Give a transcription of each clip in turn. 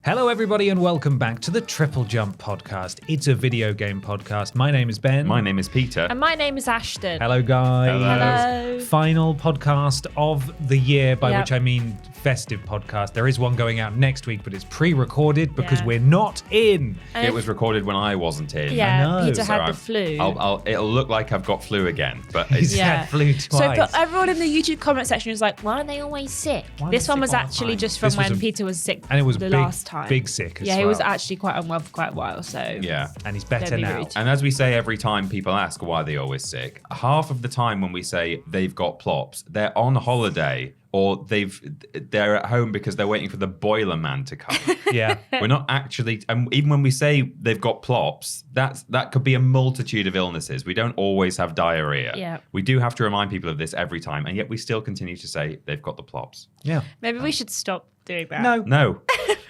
Hello, everybody, and welcome back to the TripleJump podcast. It's a video game podcast. My name is Ben. My name is Peter. And my name is Ashton. Hello, guys. Hello. Final podcast of the year, by which I mean festive podcast. There is one going out next week, but it's pre-recorded because we're not in. It was recorded when I wasn't in. Yeah, I know. Peter had the flu. It'll look like I've got flu again, but He's had flu twice. So for everyone in the YouTube comment section was like, why aren't they always sick? This one was actually just from when Peter was sick and it was the last time. Big sick as well. Yeah, he was actually quite unwell for quite a while, so... Yeah. And he's better now. And as we say every time people ask why they're always sick, half of the time when we say they've got plops, they're on holiday or they're at home because they're waiting for the boiler man to come. Yeah. We're not actually, and even when we say they've got plops, that could be a multitude of illnesses. We don't always have diarrhea. Yeah. We do have to remind people of this every time, and yet we still continue to say they've got the plops. Yeah. Maybe we should stop doing that. No.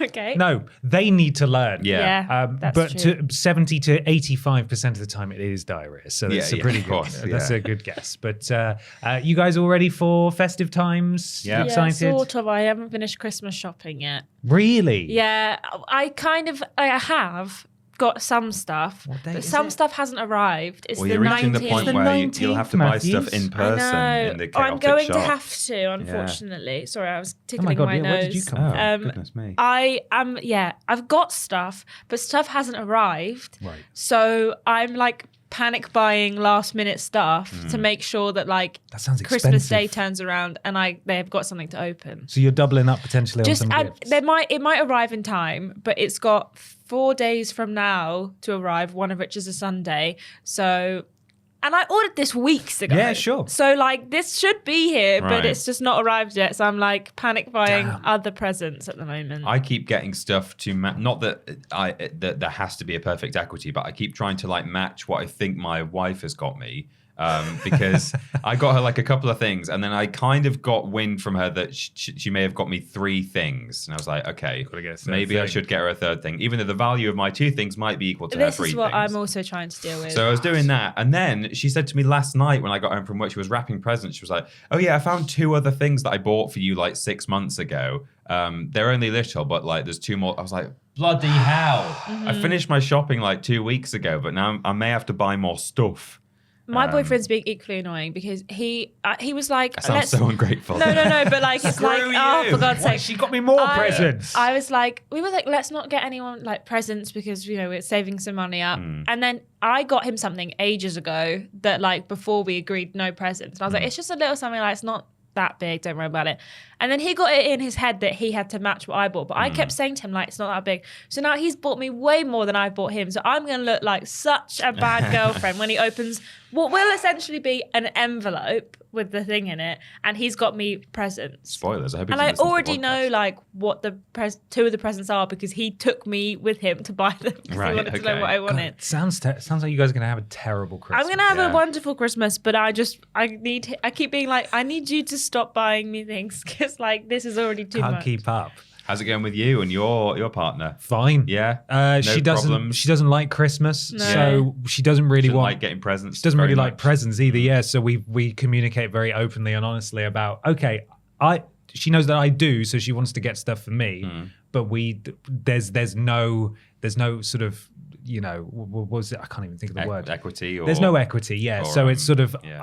Okay. No, they need to learn. Yeah, that's but true. 70 to 85% of the time it is diarrhea. So that's a pretty good, that's a good guess. But you guys all ready for festive times? Yeah. Excited? Sort of. I haven't finished Christmas shopping yet. Really? Yeah, I have got some stuff, but some stuff hasn't arrived. It's Well, the you're reaching 19th. the point where you'll have to buy stuff in person in the chaotic I'm going shop. to have to, unfortunately. Sorry, I was tickling my God, my nose. where did you come goodness me. I've got stuff, but stuff hasn't arrived. Right. So I'm like panic buying last minute stuff to make sure that that sounds Christmas expensive. Day turns around and they have got something to open. So you're doubling up potentially on some gifts. It might arrive in time, but it's got 4 days from now to arrive, one of which is a Sunday. So, and I ordered this weeks ago. Yeah, sure. So this should be here, Right. but it's just not arrived yet. So I'm panic buying other presents at the moment. I keep getting stuff to not that that there has to be a perfect equity, but I keep trying to match what I think my wife has got me. Because I got her a couple of things, and then I kind of got wind from her that she may have got me 3 things, and I was like, okay, maybe I should get her a 3rd thing, even though the value of my 2 things might be equal to her 3 things. This is what I'm also trying to deal with. So I was doing that, and then she said to me last night when I got home from work, she was wrapping presents. She was like, "Oh yeah, I found 2 other things that I bought for you 6 months ago. They're only little, but there's 2 more." I was like, bloody hell! I finished my shopping 2 weeks ago, but now I may have to buy more stuff. My boyfriend's being equally annoying because he was like, I sound so ungrateful. No, but it's oh, for God's sake. She got me more presents. I was like, we were like, let's not get anyone presents because, we're saving some money up. And then I got him something ages ago that before we agreed no presents. And I was like, it's just a little something it's not that big, don't worry about it. And then he got it in his head that he had to match what I bought, but I kept saying to him it's not that big. So now he's bought me way more than I bought him, so I'm gonna look like such a bad girlfriend when he opens what will essentially be an envelope with the thing in it, and he's got me presents. Spoilers. I hope. And I already know what the 2 of the presents are because he took me with him to buy them because he wanted to know what I wanted. God, sounds like you guys are gonna have a terrible Christmas. I'm gonna have a wonderful Christmas, but I keep being I need you to stop buying me things because this is already too much. Can't keep up. How's it going with you and your partner? Fine. Yeah. She doesn't. problems? She doesn't like Christmas, No. so she doesn't really Doesn't want. like getting presents. She doesn't very really like much. presents either. Yeah. So we communicate very openly and honestly about. Okay, she knows that I do, so she wants to get stuff for me, but there's no sort of. What was it? I can't even think of the word. Equity. Or, there's no equity. Yeah. So it's sort of. yeah.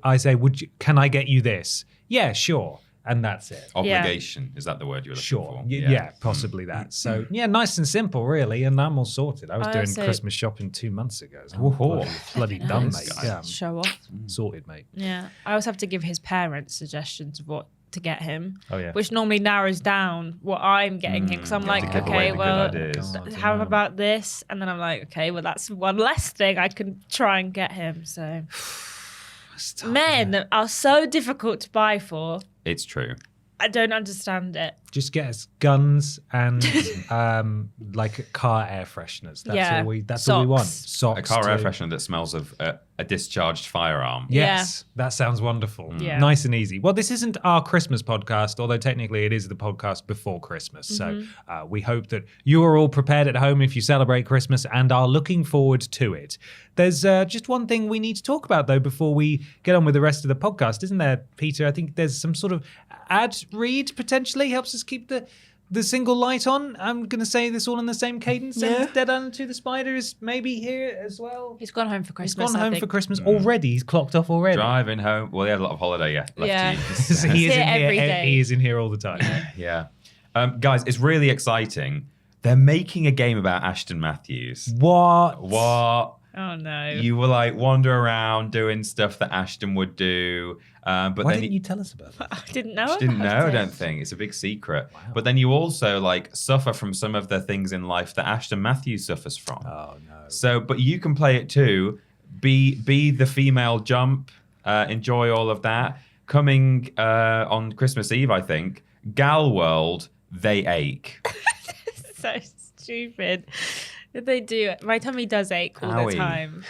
I say, can I get you this? Yeah, sure. And that's it. Obligation. Is that the word you were looking for? Yeah, possibly that. So, nice and simple, really. And I'm all sorted. I was doing Christmas shopping 2 months ago. So bloody done, mate. Yeah, Show off. sorted, mate. Yeah. I always have to give his parents suggestions of what to get him, Oh, yeah. which normally narrows down what I'm getting him. Because I'm you have to give away the good ideas. how about this? And then I'm like, okay, well, that's one less thing I can try and get him. So men are so difficult to buy for. It's true. I don't understand it. Just get us guns and car air fresheners. That's all we want. Socks. A car air too. freshener that smells of a discharged firearm. Yes, that sounds wonderful. Yeah. Nice and easy. Well, this isn't our Christmas podcast, although technically it is the podcast before Christmas. So we hope that you are all prepared at home if you celebrate Christmas and are looking forward to it. There's just one thing we need to talk about, though, before we get on with the rest of the podcast, isn't there, Peter? I think there's some sort of ad read, potentially, helps us keep the single light on. I'm going to say this all in the same cadence. Yeah. And Dead Island 2 the Spider is maybe here as well. He's gone home for He's Christmas. gone home for Christmas already. He's clocked off already. Driving home. Well, he had a lot of holiday left Yeah. to use. So he is Here in every here. day. He is in here all the time. Yeah. Guys, it's really exciting. They're making a game about Ashton Matthews. What? Oh no. You will like wander around doing stuff that Ashton would do. But Why then didn't you tell us about that? I didn't know. She didn't know, about I it. don't think. It's a big secret. Wow. But then you also like suffer from some of the things in life that Ashton Matthews suffers from. Oh no. So, but you can play it too. Be the female jump. Enjoy all of that. Coming on Christmas Eve, I think. Gal World, They Ache. So stupid. They do. My tummy does ache all Owie. the time.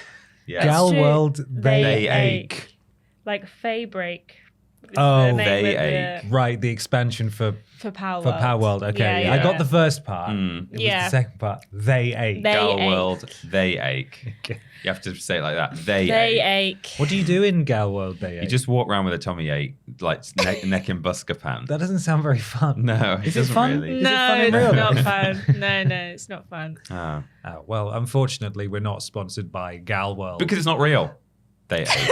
Yeah. Gal true. World, They ache. Like Fay Break. is Oh, the name They of Ache. right, the expansion for Power for World. Power World. Okay, Yeah, I got yeah. the first part. Mm. It was Yeah. the second part. They ache. They Gal ache. World, They Ache. Okay. You have to say it like that. They They ache. ache. What do you do in Gal World? They ache. You just walk around with a tummy ache, like neck and Buscapin. That doesn't sound very fun. No, it Is it doesn't fun? really. Is it No, fun in it's real not life? fun. No, it's not fun. Oh. Well, unfortunately, we're not sponsored by Gal World. Because it's not real. They ache.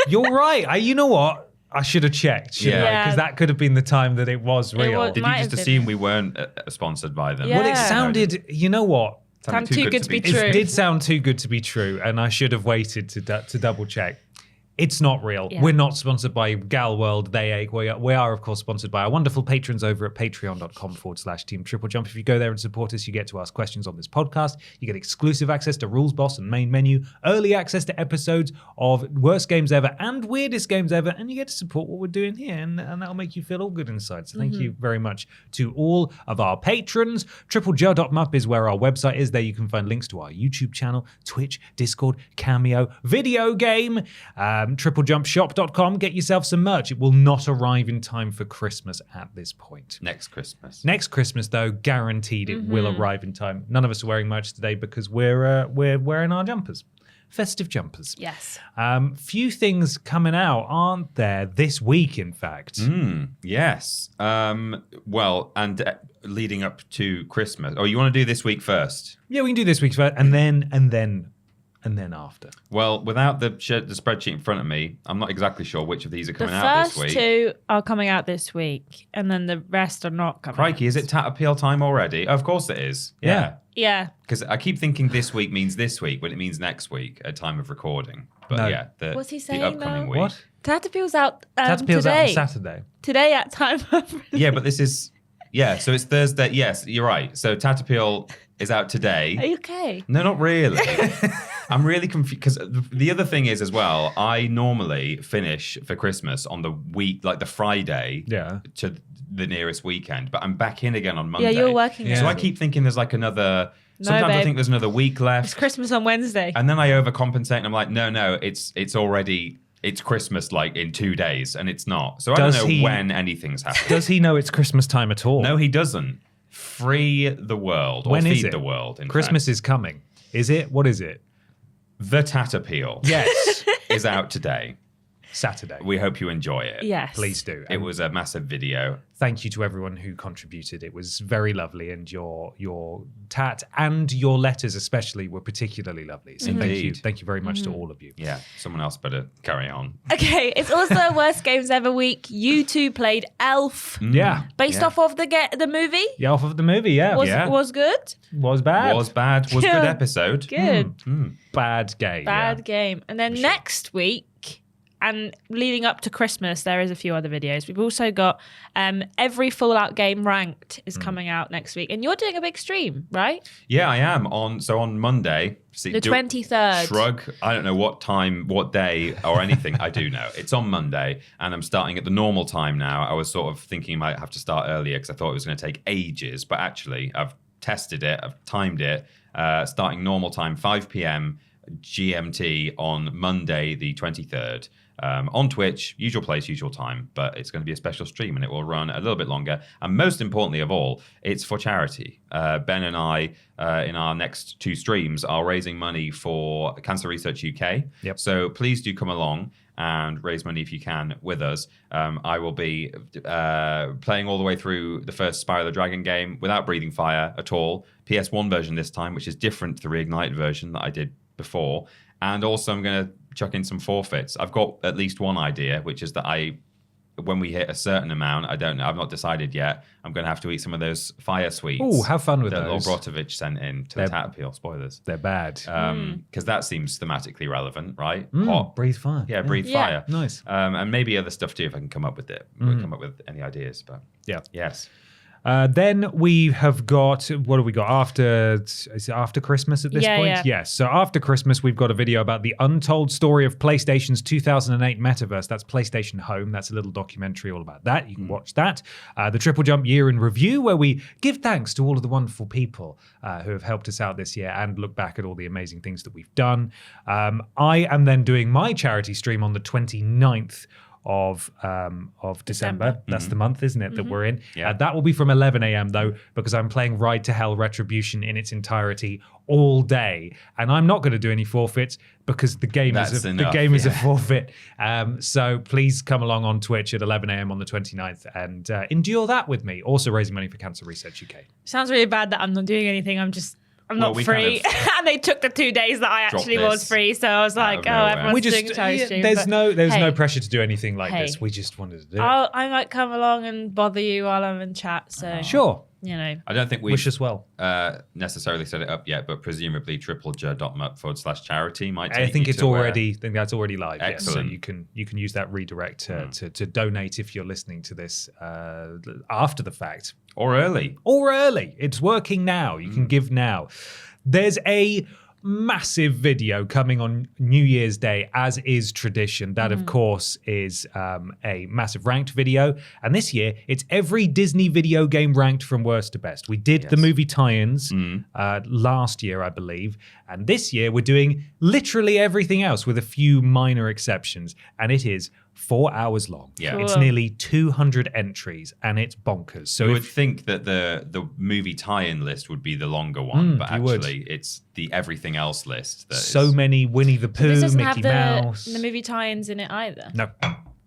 You're right. You know what? I should have checked. Shouldn't I? Yeah. Because that could have been the time that it was real. was- Did you Might just have been. assume we weren't sponsored by them? Yeah. Well, it sounded. You know what? Sounded Sound too good to be true. It did sound too good to be true, and I should have waited to double check. It's not real. Yeah. We're not sponsored by Gal World, They Ache. We are, of course, sponsored by our wonderful patrons over at patreon.com/Team TripleJump. If you go there and support us, you get to ask questions on this podcast. You get exclusive access to Rules Boss and Main Menu, early access to episodes of Worst Games Ever and Weirdest Games Ever, and you get to support what we're doing here, and that'll make you feel all good inside. So thank you very much to all of our patrons. TripleJump is where our website is. There you can find links to our YouTube channel, Twitch, Discord, Cameo, video game, TripleJumpShop.com. Get yourself some merch. It will not arrive in time for Christmas at this point. Next Christmas. Next Christmas, though, guaranteed it will arrive in time. None of us are wearing merch today because we're wearing our jumpers, festive jumpers. Yes. Few things coming out, aren't there? This week, in fact. Yes. Well, and leading up to Christmas. Oh, you want to do this week first? Yeah, we can do this week's first, and then after. Well, without the spreadsheet in front of me, I'm not exactly sure which of these are The coming out this first week. two are coming out this week, and then the rest are not coming Crikey, out. is it Tat Appeal time already? Of course it is. Yeah. Yeah. Because I keep thinking this week means this week when it means next week at time of recording. But No. yeah, What's he the saying upcoming now? week. What? Tatapil's out Tatapil's out today. on Saturday. Today at time of Yeah, but this is... Yeah, so it's Thursday. Yes, you're right. So Tat Appeal is out today. Are you okay? No, not really. I'm really confused because the other thing is as well, I normally finish for Christmas on the week, like the Friday Yeah. to the nearest weekend, but I'm back in again on Monday. Yeah, you're working. Yeah. this So I week. keep thinking there's like another, sometimes I babe. think there's another week It's left. Christmas on Wednesday. And then I overcompensate and I'm like, no, it's already, it's Christmas like in 2 days and it's not. So I Does don't know he- when anything's happening. Does he know it's Christmas time at all? No, he doesn't. Free the world or When is feed it? the world. In Christmas fact. is coming. Is it? What is it? The Tat Appeal Yes. is out today. Saturday. We hope you enjoy it. Yes. Please do. It was a massive video. Thank you to everyone who contributed. It was very lovely, and your tat and your letters especially were particularly lovely. So Indeed. thank you very much to all of you. Yeah, someone else better carry on. Okay, it's also Worst Games Ever week. You two played Elf, Yeah, based Yeah. off of the movie. yeah, off of the movie. Yeah, Was good. was bad. Was bad. Was good episode. Good. Bad game. Bad game. And then next week, and leading up to Christmas, there is a few other videos. We've also got every Fallout game ranked is coming out next week. And you're doing a big stream, right? Yeah, I am on Monday. See, The 23rd. Shrug. I don't know what time, what day, or anything. I do know it's on Monday, and I'm starting at the normal time now. I was sort of thinking I might have to start earlier because I thought it was going to take ages, but actually I've tested it. I've timed it. Starting normal time, 5 p.m. GMT on Monday, the 23rd. On Twitch, usual place, usual time, but it's going to be a special stream and it will run a little bit longer. And most importantly of all, it's for charity. Ben and I, in our next 2 streams, are raising money for Cancer Research UK. Yep. So please do come along and raise money if you can with us. I will be playing all the way through the first Spyro the Dragon game without breathing fire at all. PS1 version this time, which is different to the Reignite version that I did before. And also I'm going to chuck in some forfeits. I've got at least one idea, which is that when we hit a certain amount, I don't know, I've not decided yet, I'm going to have to eat some of those fire sweets. Oh, have fun with those. That Lobrotovich sent in to the Tatapil. Spoilers. They're bad. Because that seems thematically relevant, right? Hot. Breathe fire. Yeah, breathe fire. Nice. And maybe other stuff too if I can come up with it. Come up with any ideas. But yeah. Yes. Then we have got, what have we got is it after Christmas at this point? Yeah. Yes. So after Christmas, we've got a video about the untold story of PlayStation's 2008 metaverse. That's PlayStation Home. That's a little documentary all about that. You can watch that. The TripleJump year in review, where we give thanks to all of the wonderful people who have helped us out this year and look back at all the amazing things that we've done. I am then doing my charity stream on the 29th of December. That's the month, isn't it, that we're in? Yeah. That will be from 11 a.m. though, because I'm playing Ride to Hell Retribution in its entirety all day, and I'm not going to do any forfeits because the game is a forfeit. So please come along on Twitch at 11 a.m. on the 29th and endure that with me. Also raising money for Cancer Research UK. Sounds really bad that I'm not doing anything. I'm not free. And they took the 2 days that I actually was free. So I was like, everyone's doing a charity stream. There's no pressure to do anything like this. We just wanted to do it. I might come along and bother you while I'm in chat. So sure. You know. I don't think we wish us well. Necessarily set it up yet, but presumably triplej.mup/charity might take I think that's already live. Excellent. Yes. So you can use that redirect to donate if you're listening to this after the fact. Or early. It's working now. You can give now. There's a massive video coming on New Year's Day, as is tradition. That, of course, is a massive ranked video. And this year, it's every Disney video game ranked from worst to best. We did the movie tie-ins last year, I believe. And this year, we're doing literally everything else with a few minor exceptions. And it is 4 hours long. Yeah. Cool. It's nearly 200 entries, and it's bonkers. So you would think that the movie tie-in list would be the longer one, but actually it's the everything else list. That many Winnie the Pooh, this doesn't Mickey have Mouse. the movie tie-ins in it either. No,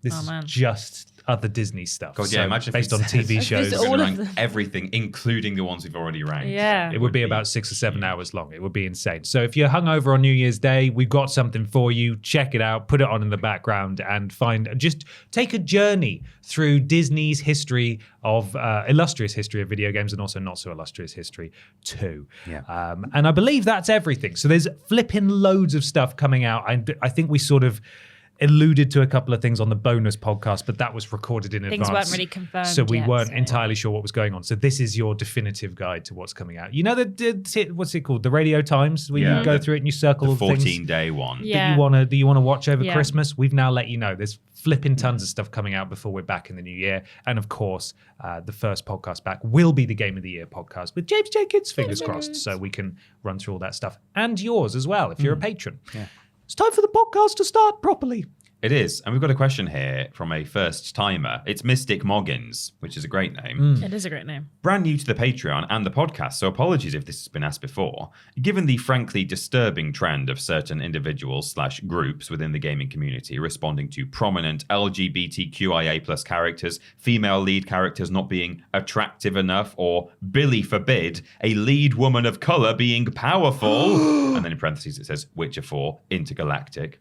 this is just other Disney stuff. God, yeah, imagine based if on TV shows. All we're of gonna rank them. everything, including the ones we've already ranked. Yeah. It would be about 6 or 7 hours long. It would be insane. So if you're hungover on New Year's Day, we've got something for you. Check it out, put it on in the background, and just take a journey through Disney's history of illustrious history of video games, and also not so illustrious history too. Yeah. And I believe that's everything. So there's flipping loads of stuff coming out. I think we sort of alluded to a couple of things on the bonus podcast, but that was recorded in advance. Things weren't really confirmed so we yet, weren't entirely sure what was going on. So this is your definitive guide to what's coming out. You know what's it called? The Radio Times, where you go through it and you circle the all the things 14-day one. Yeah. that you want to watch over Christmas. We've now let you know there's flipping tons of stuff coming out before we're back in the new year. And of course, the first podcast back will be the Game of the Year podcast with James Jenkins, fingers crossed, so we can run through all that stuff. And yours as well, if you're a patron. Yeah. It's time for the podcast to start properly. It is. And we've got a question here from a first timer. It's Mystic Moggins, which is a great name. It is a great name. Brand new to the Patreon and the podcast, so apologies if this has been asked before. Given the frankly disturbing trend of certain individuals/groups within the gaming community responding to prominent LGBTQIA+ characters, female lead characters not being attractive enough, or, Billy forbid, a lead woman of color being powerful, and then in parentheses it says Witcher 4 intergalactic,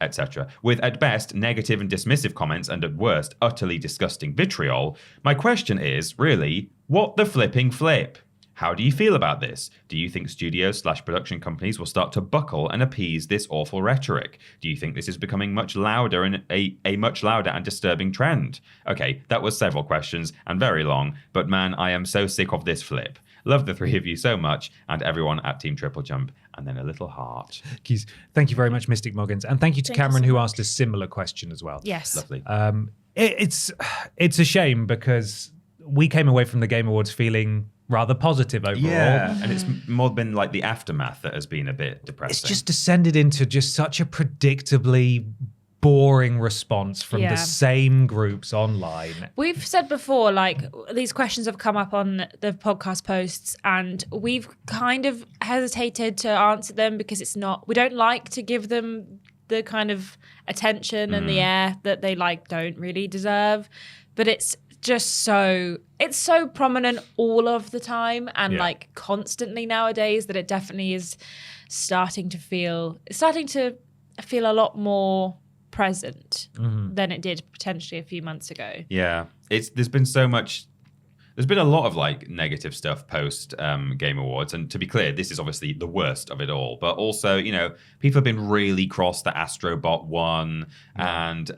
etc., with at best negative and dismissive comments and at worst utterly disgusting vitriol, my question is, really, what the flipping flip? How do you feel about this? Do you think studios/production companies will start to buckle and appease this awful rhetoric? Do you think this is becoming much louder and a much louder and disturbing trend? Okay, that was several questions and very long, but man, I am so sick of this flip. Love the three of you so much, and everyone at Team TripleJump, and then a little heart. Thank you very much, Mystic Moggins, and thank you to Cameron, who asked a similar question as well. Yes. Lovely. It's a shame because we came away from the Game Awards feeling rather positive overall. Yeah, and it's more been like the aftermath that has been a bit depressing. It's just descended into just such a predictably boring response from the same groups online. We've said before, like, these questions have come up on the podcast posts, and we've kind of hesitated to answer them because we don't like to give them the kind of attention and the air that they like don't really deserve. But it's just so prominent all of the time and like constantly nowadays that it definitely is starting to feel a lot more present than it did potentially a few months ago. Yeah, there's been so much. There's been a lot of like negative stuff post Game Awards, and to be clear, this is obviously the worst of it all. But also, you know, people have been really cross that Astrobot won, and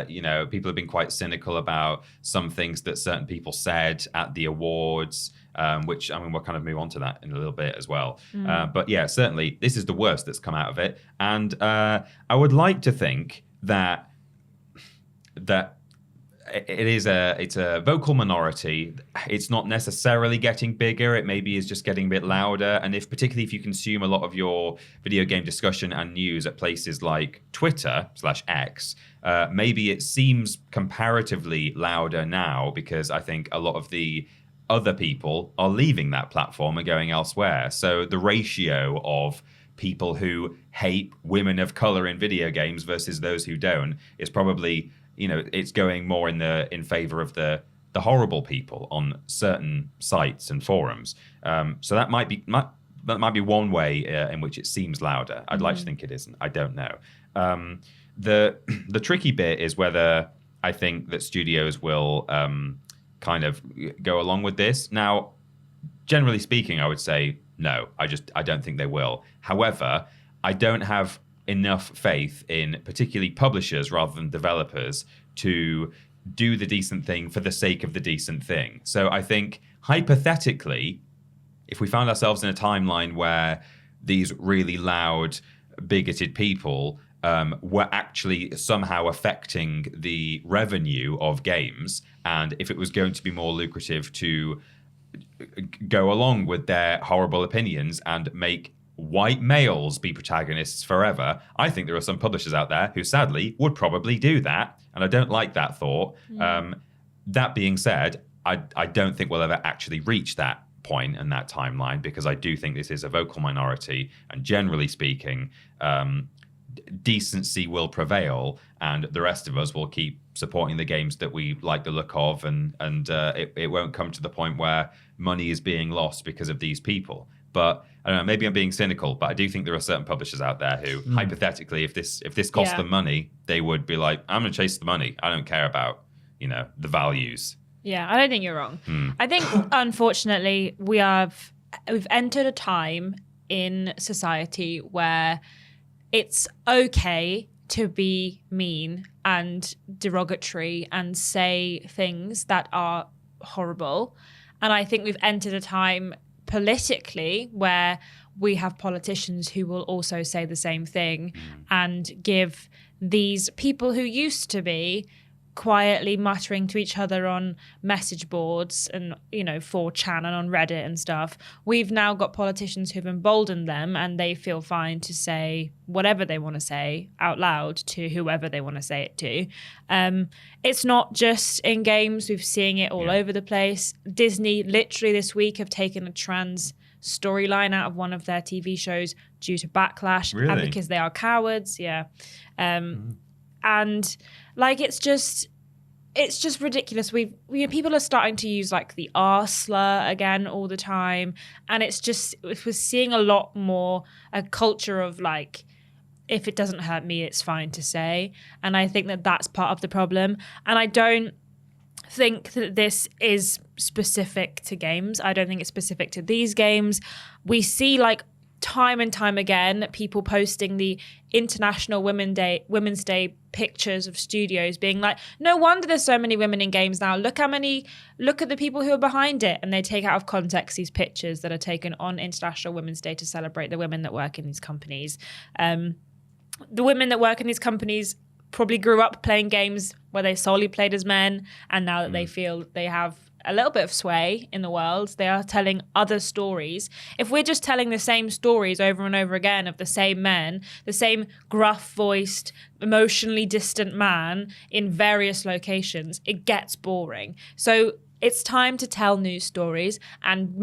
you know, people have been quite cynical about some things that certain people said at the awards. Which, I mean, we'll kind of move on to that in a little bit as well. But yeah, certainly this is the worst that's come out of it, and I would like to think that it's a vocal minority. It's not necessarily getting bigger. It maybe is just getting a bit louder. And particularly if you consume a lot of your video game discussion and news at places like Twitter/X, maybe it seems comparatively louder now because I think a lot of the other people are leaving that platform and going elsewhere. So the ratio of people who hate women of color in video games versus those who don't is probably, you know, it's going more in favor of the horrible people on certain sites and forums. So that might be one way in which it seems louder. I'd like to think it isn't. I don't know. The tricky bit is whether I think that studios will kind of go along with this. Now, generally speaking, I would say no. I don't think they will. However, I don't have enough faith in particularly publishers rather than developers to do the decent thing for the sake of the decent thing. So I think hypothetically, if we found ourselves in a timeline where these really loud, bigoted people were actually somehow affecting the revenue of games, and if it was going to be more lucrative to go along with their horrible opinions and make white males be protagonists forever, I think there are some publishers out there who sadly would probably do that, and I don't like that thought. That being said, I don't think we'll ever actually reach that point and that timeline, because I do think this is a vocal minority, and generally speaking, decency will prevail, and the rest of us will keep supporting the games that we like the look of, and it won't come to the point where money is being lost because of these people. But I don't know, maybe I'm being cynical, but I do think there are certain publishers out there who, hypothetically, if this costs them money, they would be like, I'm going to chase the money. I don't care about, you know, the values. Yeah, I don't think you're wrong. I think, unfortunately, we've entered a time in society where it's okay to be mean and derogatory and say things that are horrible. And I think we've entered a time politically where we have politicians who will also say the same thing and give these people who used to be quietly muttering to each other on message boards and, you know, 4chan and on Reddit and stuff. We've now got politicians who've emboldened them, and they feel fine to say whatever they want to say out loud to whoever they want to say it to. It's not just in games. We're seeing it all over the place. Disney literally this week have taken a trans storyline out of one of their TV shows due to backlash. Really? And because they are cowards. And like, it's just ridiculous. People are starting to use like the R slur again all the time, and we're seeing a lot more a culture of like, if it doesn't hurt me, it's fine to say. And I think that that's part of the problem. And I don't think that this is specific to games. I don't think it's specific to these games. We see like time and time again people posting the International Women's Day pictures of studios being like, no wonder there's so many women in games now. Look at the people who are behind it. And they take out of context these pictures that are taken on International Women's Day to celebrate the women that work in these companies. The women that work in these companies probably grew up playing games where they solely played as men, and now that they feel they have a little bit of sway in the world, they are telling other stories. If we're just telling the same stories over and over again of the same men, the same gruff-voiced, emotionally distant man in various locations, it gets boring. So It's time to tell news stories, and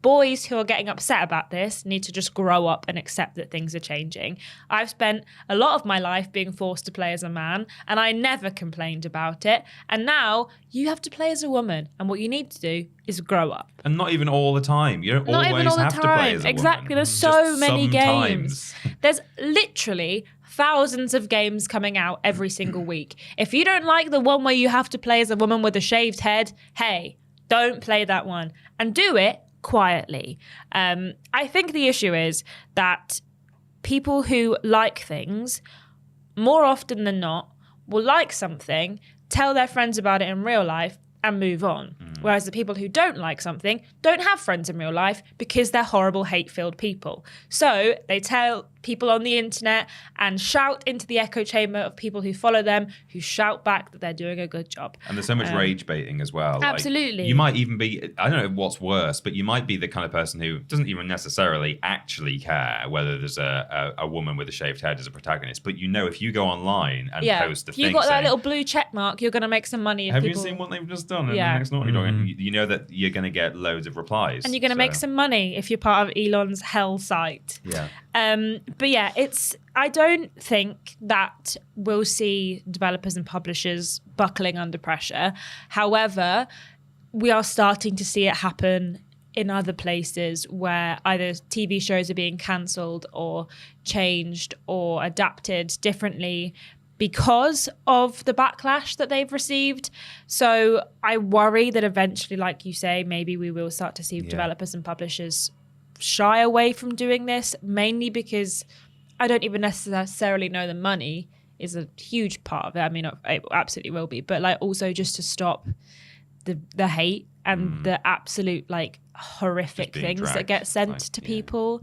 boys who are getting upset about this need to just grow up and accept that things are changing. I've spent a lot of my life being forced to play as a man, and I never complained about it. And now you have to play as a woman, and what you need to do is grow up. And not even all the time. You don't Not always even all the have time. to play as a Exactly. woman. There's so Just many sometimes. games. There's literally thousands of games coming out every single week. If you don't like the one where you have to play as a woman with a shaved head, hey, don't play that one. And do it quietly. I think the issue is that people who like things, more often than not, will like something, tell their friends about it in real life, and move on. Whereas the people who don't like something don't have friends in real life because they're horrible, hate-filled people. So they tell people on the internet and shout into the echo chamber of people who follow them, who shout back that they're doing a good job. And there's so much rage baiting as well. Absolutely. Like, you might even be, I don't know what's worse, but you might be the kind of person who doesn't even necessarily actually care whether there's a woman with a shaved head as a protagonist. But you know, if you go online and post the if thing you've got that saying, little blue check mark, you're going to make some money. If have people... you seen what they've just done in Yeah. the next Naughty Dog? And you know that you're going to get loads of replies. And you're going to make some money if you're part of Elon's hell site. Yeah. But yeah, I don't think that we'll see developers and publishers buckling under pressure. However, we are starting to see it happen in other places where either TV shows are being cancelled or changed or adapted differently because of the backlash that they've received. So I worry that eventually, like you say, maybe we will start to see developers and publishers shy away from doing this, mainly because I don't even necessarily know the money is a huge part of it. I mean, it absolutely will be, but like also just to stop the hate and the absolute like horrific things that get sent to people.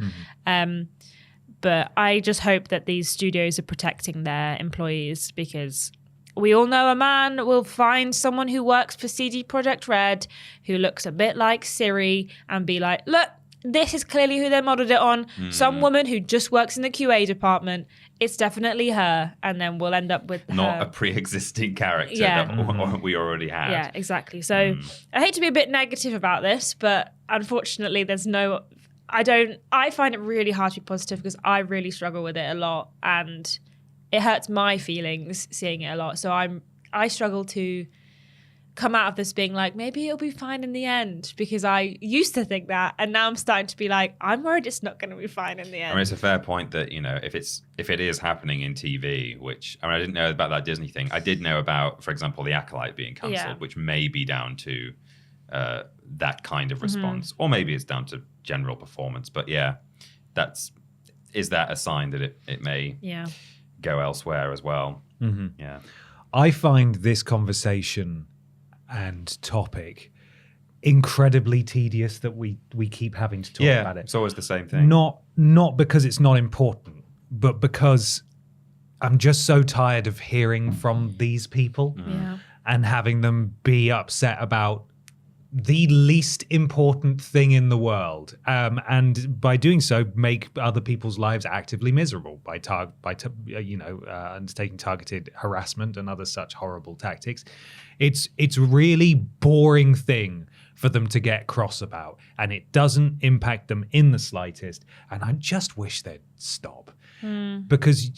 But I just hope that these studios are protecting their employees, because we all know a man will find someone who works for CD Projekt Red who looks a bit like Siri and be like, look, this is clearly who they modeled it on. Some woman who just works in the QA department. It's definitely her. And then we'll end up with not her. a pre-existing character that we already had. Yeah, exactly. So I hate to be a bit negative about this, but unfortunately I find it really hard to be positive because I really struggle with it a lot and it hurts my feelings seeing it a lot. So I struggle to come out of this being like, maybe it'll be fine in the end, because I used to think that, and now I'm starting to be like, I'm worried it's not going to be fine in the end. I mean, it's a fair point that, you know, if it is happening in TV, which, I mean, I didn't know about that Disney thing. I did know about, for example, The Acolyte being cancelled, which may be down to that kind of response, or maybe it's down to general performance. But yeah, is that a sign that it may go elsewhere as well? Yeah, I find this conversation and topic incredibly tedious that we keep having to talk about it. It's always the same thing. Not because it's not important, but because I'm just so tired of hearing from these people and having them be upset about the least important thing in the world, and by doing so, make other people's lives actively miserable by undertaking targeted harassment and other such horrible tactics. It's a really boring thing for them to get cross about, and it doesn't impact them in the slightest. And I just wish they'd stop because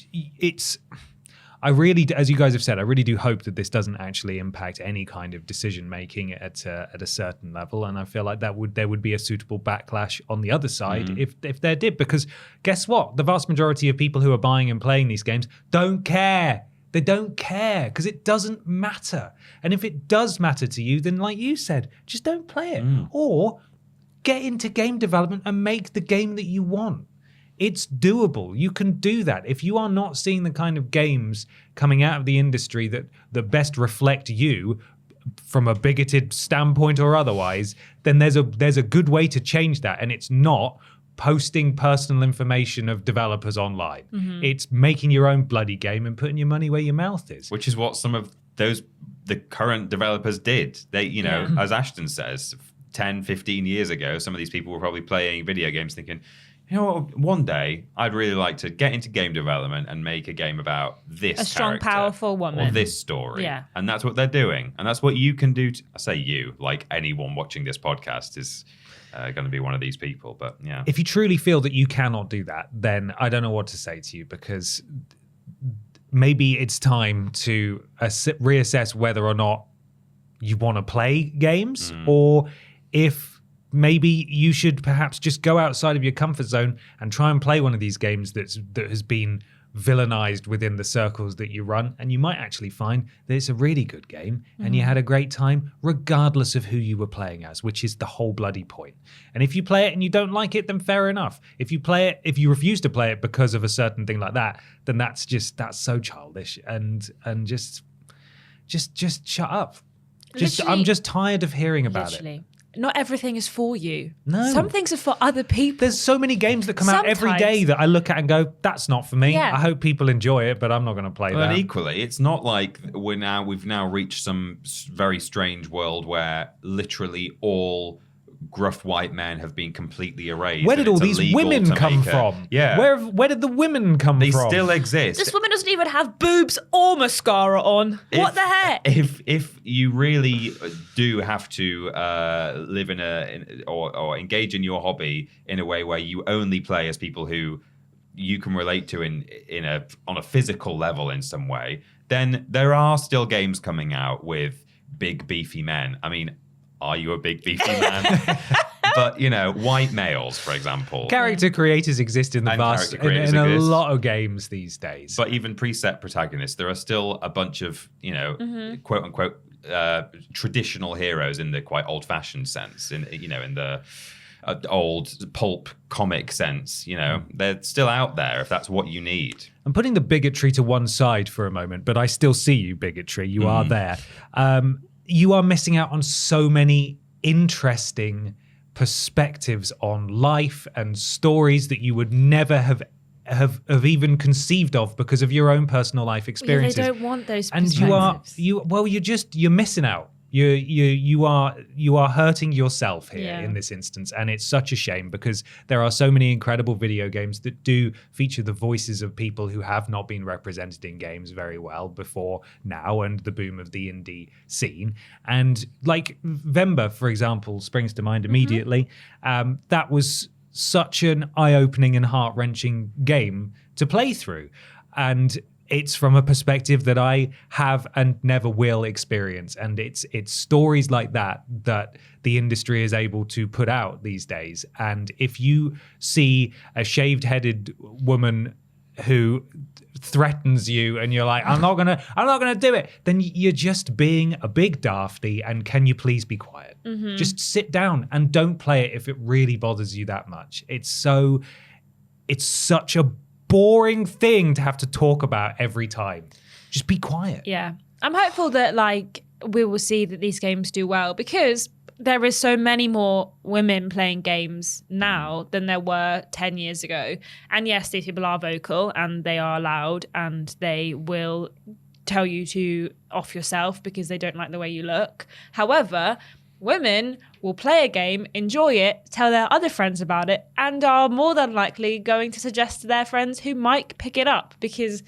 I really, as you guys have said, I really do hope that this doesn't actually impact any kind of decision making at a certain level, and I feel like there would be a suitable backlash on the other side if there did. Because guess what? The vast majority of people who are buying and playing these games don't care. They don't care because it doesn't matter. And if it does matter to you, then like you said, just don't play it, or get into game development and make the game that you want. It's doable. You can do that. If you are not seeing the kind of games coming out of the industry that best reflect you from a bigoted standpoint or otherwise, then there's a good way to change that. And it's not posting personal information of developers online. It's making your own bloody game and putting your money where your mouth is. Which is what some of the current developers did. They, as Ashton says, 10, 15 years ago, some of these people were probably playing video games thinking, you know what, one day I'd really like to get into game development and make a game about this A strong, character powerful woman. or this story. Yeah. And that's what they're doing. And that's what you can do. I say you, like anyone watching this podcast is going to be one of these people. But yeah. If you truly feel that you cannot do that, then I don't know what to say to you, because maybe it's time to reassess whether or not you want to play games, or if maybe you should perhaps just go outside of your comfort zone and try and play one of these games that has been villainized within the circles that you run, and you might actually find that it's a really good game and you had a great time regardless of who you were playing as, which is the whole bloody point. And if you play it and you don't like it, then fair enough. If you refuse to play it because of a certain thing like that, then that's so childish, and just shut up. I'm just tired of hearing about it. Not everything is for you. No. Some things are for other people. There's so many games that come out every day that I look at and go, that's not for me. Yeah. I hope people enjoy it, but I'm not going to play that. And equally, it's not like we've now reached some very strange world where literally all gruff white men have been completely erased. Where did all these women come from? Yeah. Where did the women come from? They still exist. This woman doesn't even have boobs or mascara on. What the heck? If you really do have to live or engage in your hobby in a way where you only play as people who you can relate to on a physical level in some way, then there are still games coming out with big beefy men. I mean, are you a big beefy man? But, white males, for example. Character creators exist in a lot of games these days. But even preset protagonists, there are still a bunch of, quote unquote, traditional heroes in the quite old fashioned sense, in the old pulp comic sense. They're still out there if that's what you need. I'm putting the bigotry to one side for a moment, but I still see you, bigotry. You are there. You are missing out on so many interesting perspectives on life and stories that you would never have even conceived of because of your own personal life experiences. Yeah, they don't want those perspectives. And you're missing out. You are hurting yourself here in this instance, and it's such a shame because there are so many incredible video games that do feature the voices of people who have not been represented in games very well before now, and the boom of the indie scene. And like Vemba, for example, springs to mind immediately. That was such an eye-opening and heart-wrenching game to play through, and it's from a perspective that I have and never will experience. And it's stories like that the industry is able to put out these days. And if you see a shaved-headed woman who threatens you and you're like, I'm not gonna do it, then you're just being a big dafty, and can you please be quiet? Just sit down and don't play it if it really bothers you that much. It's such a boring thing to have to talk about every time. Just be quiet. Yeah. I'm hopeful that we will see that these games do well, because there is so many more women playing games now than there were 10 years ago. And yes, these people are vocal and they are loud and they will tell you to off yourself because they don't like the way you look. However, women will play a game, enjoy it, tell their other friends about it, and are more than likely going to suggest to their friends who might pick it up. Because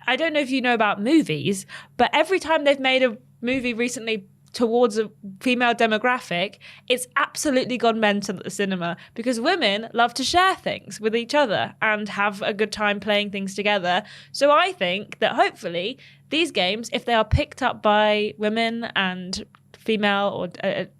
I don't know if you know about movies, but every time they've made a movie recently towards a female demographic, it's absolutely gone mental at the cinema, because women love to share things with each other and have a good time playing things together. So I think that hopefully these games, if they are picked up by women and female or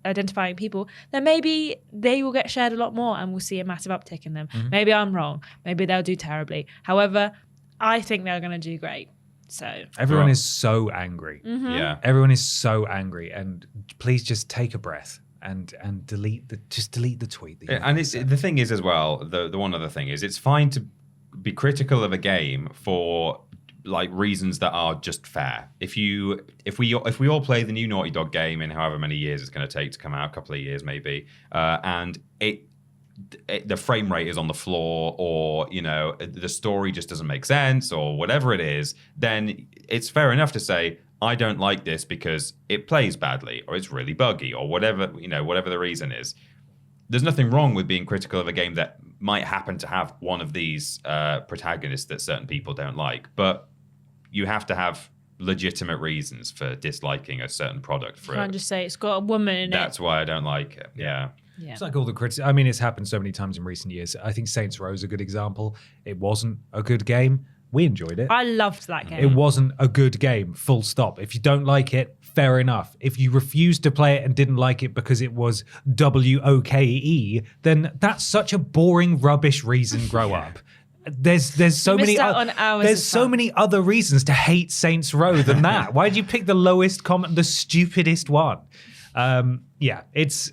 identifying people, then maybe they will get shared a lot more and we'll see a massive uptick in them. Maybe I'm wrong. Maybe they'll do terribly. However, I think they're going to do great. So everyone is so angry. Yeah, everyone is so angry, and please just take a breath and delete the tweet. And the thing is as well, the one other thing is, it's fine to be critical of a game for reasons that are just fair. If we all play the new Naughty Dog game in however many years it's going to take to come out, a couple of years maybe, and the frame rate is on the floor, or the story just doesn't make sense, or whatever it is, then it's fair enough to say, I don't like this because it plays badly or it's really buggy or whatever, whatever the reason is. There's nothing wrong with being critical of a game that might happen to have one of these protagonists that certain people don't like. But you have to have legitimate reasons for disliking a certain product. You can't just say it's got a woman in it. That's why I don't like it. Yeah. It's like all the criticism. I mean, it's happened so many times in recent years. I think Saints Row is a good example. It wasn't a good game. We enjoyed it. I loved that game. It wasn't a good game, full stop. If you don't like it, fair enough. If you refused to play it and didn't like it because it was WOKE, then that's such a boring, rubbish reason. Grow up. There's so many so many other reasons to hate Saints Row than that. Why did you pick the lowest comment, the stupidest one? It's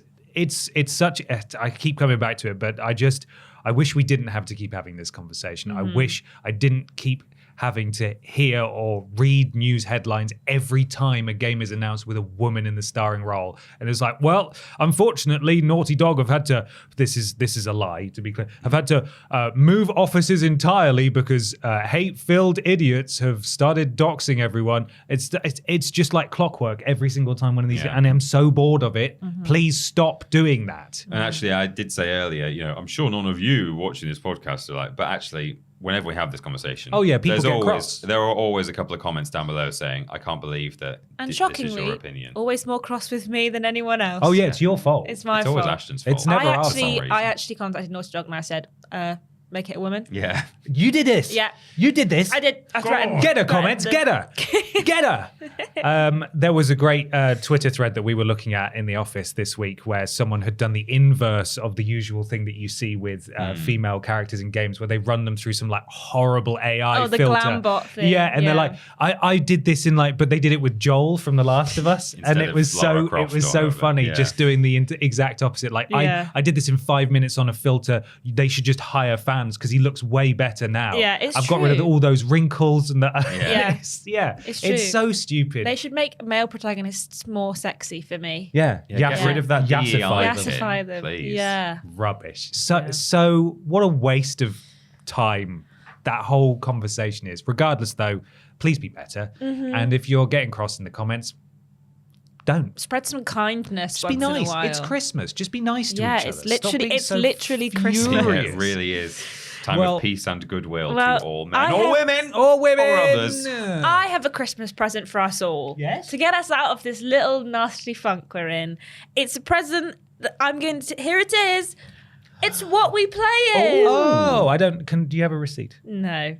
such. I keep coming back to it, but I wish we didn't have to keep having this conversation. I wish I didn't keep having to hear or read news headlines every time a game is announced with a woman in the starring role. And it's like, well, unfortunately, Naughty Dog have had to, this is a lie, to be clear, have had to move offices entirely because hate-filled idiots have started doxing everyone. It's just like clockwork every single time one of these, and I'm so bored of it. Please stop doing that. And actually, I did say earlier, I'm sure none of you watching this podcast are like, but actually, whenever we have this conversation, people get cross. There are always a couple of comments down below saying, I can't believe that this is your opinion. Always more cross with me than anyone else. Oh yeah, it's your fault. It's my fault. It's always Ashton's fault. It's never our fault. I actually contacted Naughty Dog and I said, make it a woman. Yeah. You did this. Yeah. You did this. I did. I threatened. Get her, comments. Get her. Get her. There was a great Twitter thread that we were looking at in the office this week where someone had done the inverse of the usual thing that you see with female characters in games where they run them through some like horrible AI filter. The glam bot thing. Yeah, and they're like, I did this in but they did it with Joel from The Last of Us. and it was so funny just doing the exact opposite. Like I did this in 5 minutes on a filter. They should just hire fans because he looks way better now. Yeah, it's I've got rid of all those wrinkles and that. It's true. It's so stupid. They should make male protagonists more sexy for me. Get rid of that Yassify them. Please. Yeah. Rubbish. So what a waste of time that whole conversation is. Regardless, though, please be better. And if you're getting cross in the comments, don't. Spread some kindness. Just be nice. It's Christmas. Just be nice to each other. It's literally Christmas. Yeah, it really is. Time of peace and goodwill to all men or women or others. I have a Christmas present for us all. Yes. To get us out of this little nasty funk we're in. It's a present that I'm going to. Here it is. It's What We Playin. Oh, I don't. Do you have a receipt? No.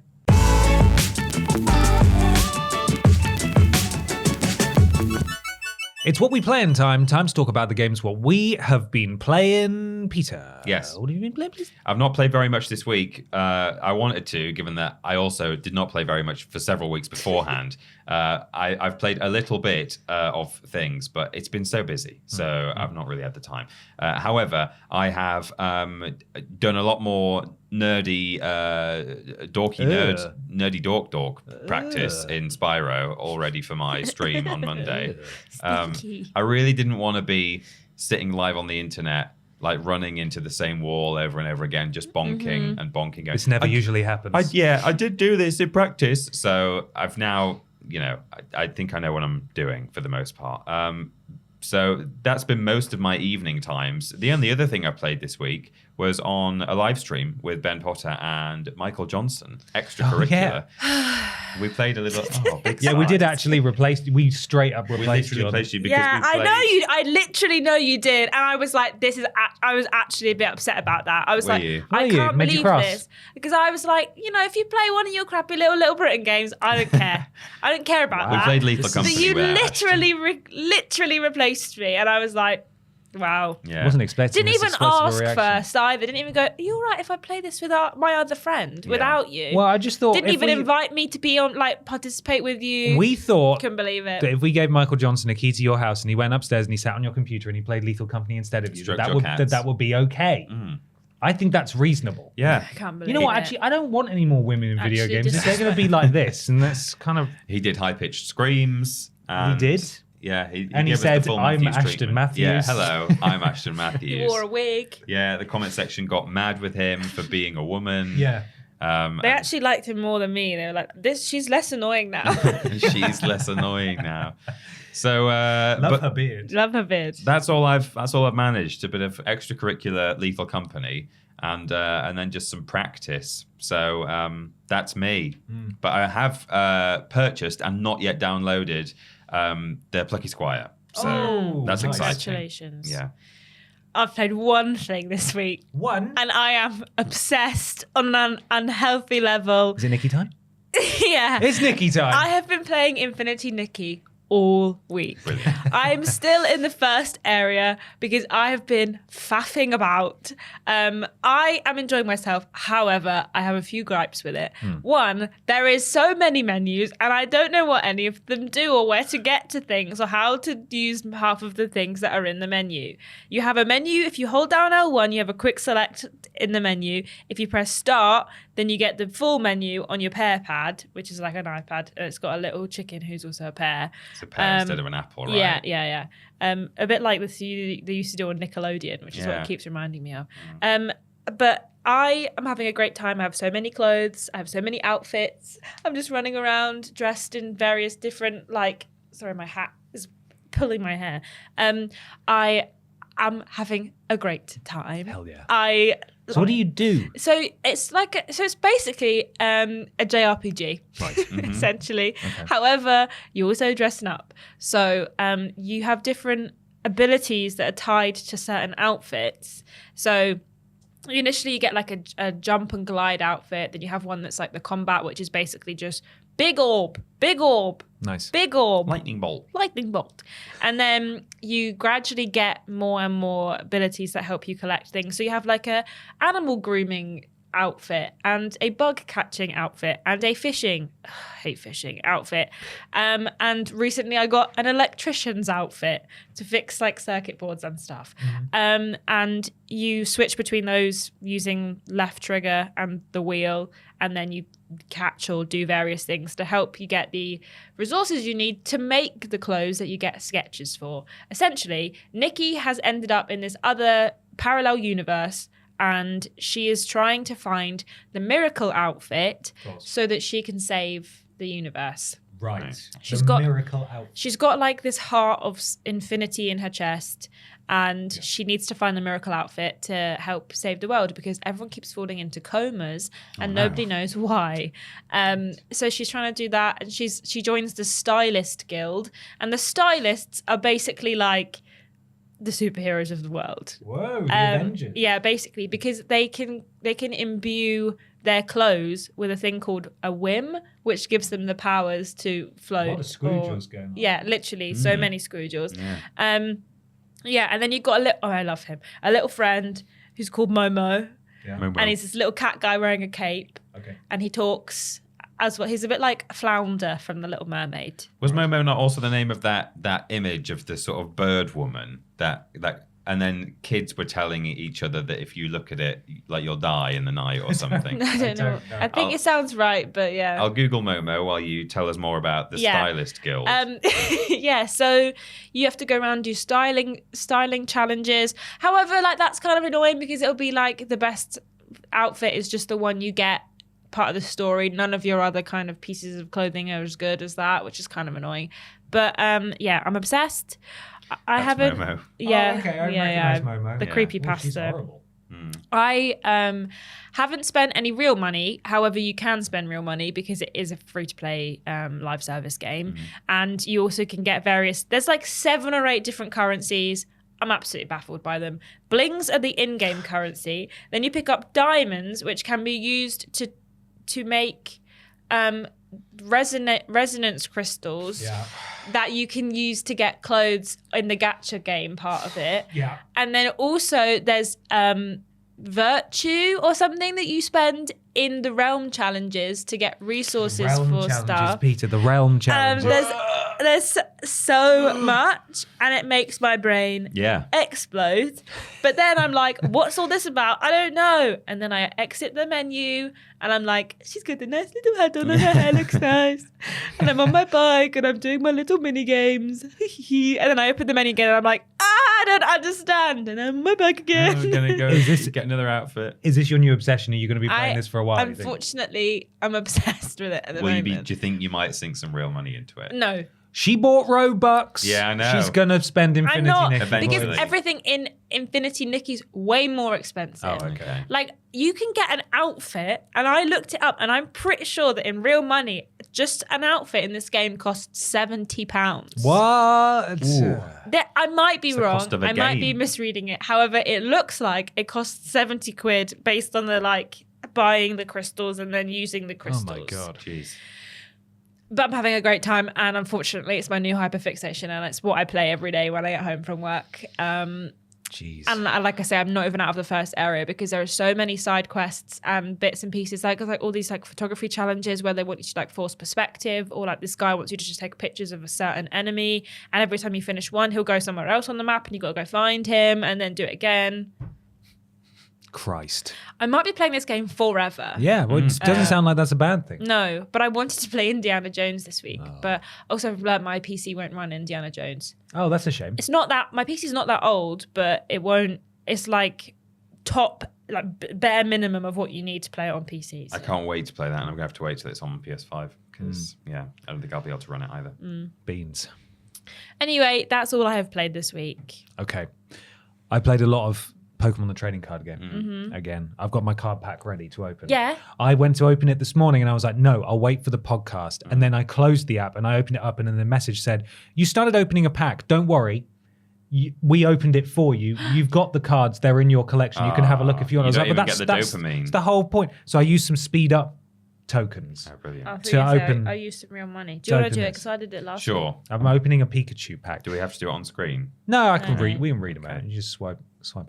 It's What We Playin time. Time to talk about the games what we have been playing. Peter. Yes. What have you been playing, please? I've not played very much this week. I wanted to, given that I also did not play very much for several weeks beforehand. I've played a little bit of things, but it's been so busy, so I've not really had the time. However, I have done a lot more nerdy dork practice in Spyro already for my stream on Monday. I really didn't want to be sitting live on the internet like running into the same wall over and over again, just bonking and bonking. This never usually happens. I did do this in practice, so I've now, I think I know what I'm doing for the most part. So that's been most of my evening times. The only other thing I played this week was on a live stream with Ben Potter and Michael Johnson, extracurricular. We played a little. We did actually we straight up replaced you. Because I know you. I literally know you did, and I was like, I was actually a bit upset about that. I was I can't believe this because I was like, if you play one of your crappy Little Britain games, I don't care. I don't care about that. We played Lethal Company. So you literally replaced me, and I was like, wow. Yeah. Wasn't expecting. Didn't even ask first either. Didn't even go, are you all right if I play this with my other friend without you? Well, I just thought. Didn't even invite me to be on, participate with you. We thought. Couldn't believe it. That if we gave Michael Johnson a key to your house and he went upstairs and he sat on your computer and he played Lethal Company instead of you, that would be okay. I think that's reasonable. Yeah. I can't believe You know what? Actually, I don't want any more women in video games. They're going to be like this, and that's kind of. He did high-pitched screams. He did. Yeah, he said, "I'm Ashton Matthews." Yeah, hello, I'm Ashton Matthews. He wore a wig. Yeah, the comment section got mad with him for being a woman. Yeah. They actually liked him more than me. They were like, she's less annoying now. She's less annoying now. So Love her beard. Love her beard. That's all I've managed. A bit of extracurricular lethal company and then just some practice. So that's me. But I have purchased and not yet downloaded the Plucky Squire. So that's nice. exciting. Congratulations. Yeah. I've played one thing this week. One? And I am obsessed on an unhealthy level. Is it Nikki time? Yeah. It's Nikki time. I have been playing Infinity Nikki all week. Brilliant. I'm still in the first area because I have been faffing about. I am enjoying myself. However, I have a few gripes with it. One, there is so many menus and I don't know what any of them do or where to get to things or how to use half of the things that are in the menu. You have a menu. If you hold down L1, you have a quick select in the menu. If you press start, then you get the full menu on your pear pad, which is like an iPad, and it's got a little chicken who's also a pear. It's a pear instead of an apple, right? Yeah. A bit like they used to do on Nickelodeon, which is what it keeps reminding me of. But I am having a great time. I have so many clothes. I have so many outfits. I'm just running around dressed in various different, sorry, my hat is pulling my hair. I am having a great time. Hell yeah. So what do you do? So it's basically a JRPG, Right. essentially. Okay. However, you're also dressing up. So you have different abilities that are tied to certain outfits. So initially you get like a jump and glide outfit. Then you have one that's like the combat, which is basically just big orb, Nice. big orb. Lightning bolt. And then you gradually get more and more abilities that help you collect things. So you have like a animal grooming outfit and a bug catching outfit and a fishing outfit. And recently I got an electrician's outfit to fix like circuit boards and stuff. And you switch between those using left trigger and the wheel, and then you catch or do various things to help you get the resources you need to make the clothes that you get sketches for. Essentially, Nikki has ended up in this other parallel universe and she is trying to find the miracle outfit so that she can save the universe. Right. She's the got miracle outfit. She's got like this heart of infinity in her chest, and she needs to find the miracle outfit to help save the world because everyone keeps falling into comas and nobody knows why. So she's trying to do that, and she joins the Stylist Guild, and the stylists are basically like the superheroes of the world. Whoa, the Avengers. Yeah, basically, because they can imbue their clothes with a thing called a whim, which gives them the powers to float. A lot of Scrooges going on. Yeah, literally, so many Scrooges. Yeah, and then you've got I love him. A little friend who's called Momo. Yeah. Momo. And he's this little cat guy wearing a cape. Okay. And he talks as well. He's a bit like Flounder from The Little Mermaid. Was Momo not also the name of that image of the sort of bird woman that and then kids were telling each other that if you look at it, like you'll die in the night or something? I don't know. I think it sounds right, but yeah. I'll Google Momo while you tell us more about the Stylist Guild. Yeah, so you have to go around and do styling challenges. However, like that's kind of annoying because it'll be like the best outfit is just the one you get part of the story. None of your other kind of pieces of clothing are as good as that, which is kind of annoying. But yeah, I'm obsessed. I haven't. Momo. Yeah, okay, I recognize Momo. The creepy pasta. She's horrible. I haven't spent any real money. However, you can spend real money because it is a free-to-play live service game. And you also can get there's like 7 or 8 different currencies. I'm absolutely baffled by them. Blings are the in-game currency. Then you pick up diamonds, which can be used to make resonance crystals that you can use to get clothes in the gacha game part of it. Yeah. And then also there's virtue or something that you spend in the realm challenges to get resources for stuff. Peter, the realm challenges. There's so much, and it makes my brain explode. But then I'm like, what's all this about? I don't know. And then I exit the menu, and I'm like, she's got a nice little hat on, and her hair looks nice. And I'm on my bike, and I'm doing my little mini games. And then I open the menu again, and I'm like, I don't understand. And then we're back again. I'm going to go get another outfit. Is this your new obsession? Are you going to be playing this for a while? Unfortunately, I'm obsessed with it at the moment. Do you think you might sink some real money into it? No. She bought Robux. Yeah, I know. She's going to spend Infinity I'm not, Nikki. because everything in Infinity Nikki's way more expensive. Oh, okay. Like, you can get an outfit, and I looked it up, and I'm pretty sure that in real money, just an outfit in this game costs £70. What? I might be wrong. cost of a I might be game. misreading it. However, it looks like it costs 70 quid based on the, like, buying the crystals and then using the crystals. Oh, my God. Jeez. But I'm having a great time, and unfortunately, it's my new hyperfixation, and it's what I play every day when I get home from work. Jeez. And like I say, I'm not even out of the first area because there are so many side quests and bits and pieces, like all these like photography challenges where they want you to like force perspective, or like this guy wants you to just take pictures of a certain enemy, and every time you finish one, he'll go somewhere else on the map, and you got to go find him and then do it again. Christ. I might be playing this game forever. Yeah, well, it doesn't sound like that's a bad thing. No, but I wanted to play Indiana Jones this week, but also I've learned my PC won't run Indiana Jones. Oh, that's a shame. It's not that my PC's not that old, but it won't. It's like top, like bare minimum of what you need to play it on PC. So. I can't wait to play that, and I'm going to have to wait till it's on PS5 because, I don't think I'll be able to run it either. Beans. Anyway, that's all I have played this week. Okay. I played a lot of Pokemon the trading card game. Again, I've got my card pack ready to open. Yeah. I went to open it this morning and I was like, no, I'll wait for the podcast. And then I closed the app and I opened it up and then the message said, you started opening a pack. Don't worry. We opened it for you. You've got the cards. They're in your collection. You can have a look if you want. I was like, don't but even that's get the dopamine. that's the whole point. So I used some speed up tokens. Oh, brilliant. I To open- I used some real money. Do you want to do it? this. Because I did it last Sure. week. I'm opening a Pikachu pack. Do we have to do it on screen? No, I can No. read. We can read them out. You just swipe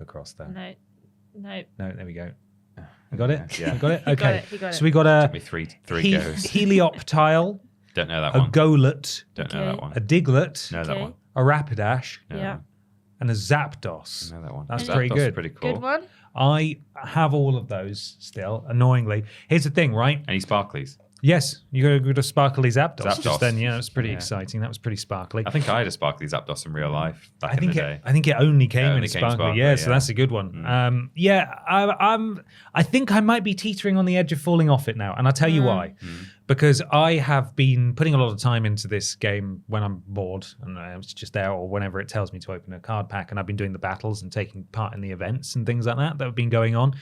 across there. No. No, there we go. I got it. Yeah. I got it. He got Okay. it, he got it. So we got a Took me three goes. Helioptile, Don't know that a one. Golett, Don't know Okay. that one. a Diglett, Know that Okay. one. a Rapidash, Know Yeah. that one. and a Zapdos. Know that one. That's Zapdos pretty is good. Pretty cool. Good one. I have all of those still, annoyingly. Here's the thing, right? Any sparklies? Yes, you got to go to Sparkly Zapdos. Zapdos. Just then, yeah, it was pretty Yeah. exciting. That was pretty sparkly. I think I had a sparkly Zapdos in real life back I think in the day. I think it only came only in came sparkly. sparkly, Yeah, so yeah. that's a good one. I think I might be teetering on the edge of falling off it now, and I'll tell you why. Because I have been putting a lot of time into this game when I'm bored, and it's just there, or whenever it tells me to open a card pack, and I've been doing the battles and taking part in the events and things like that have been going on.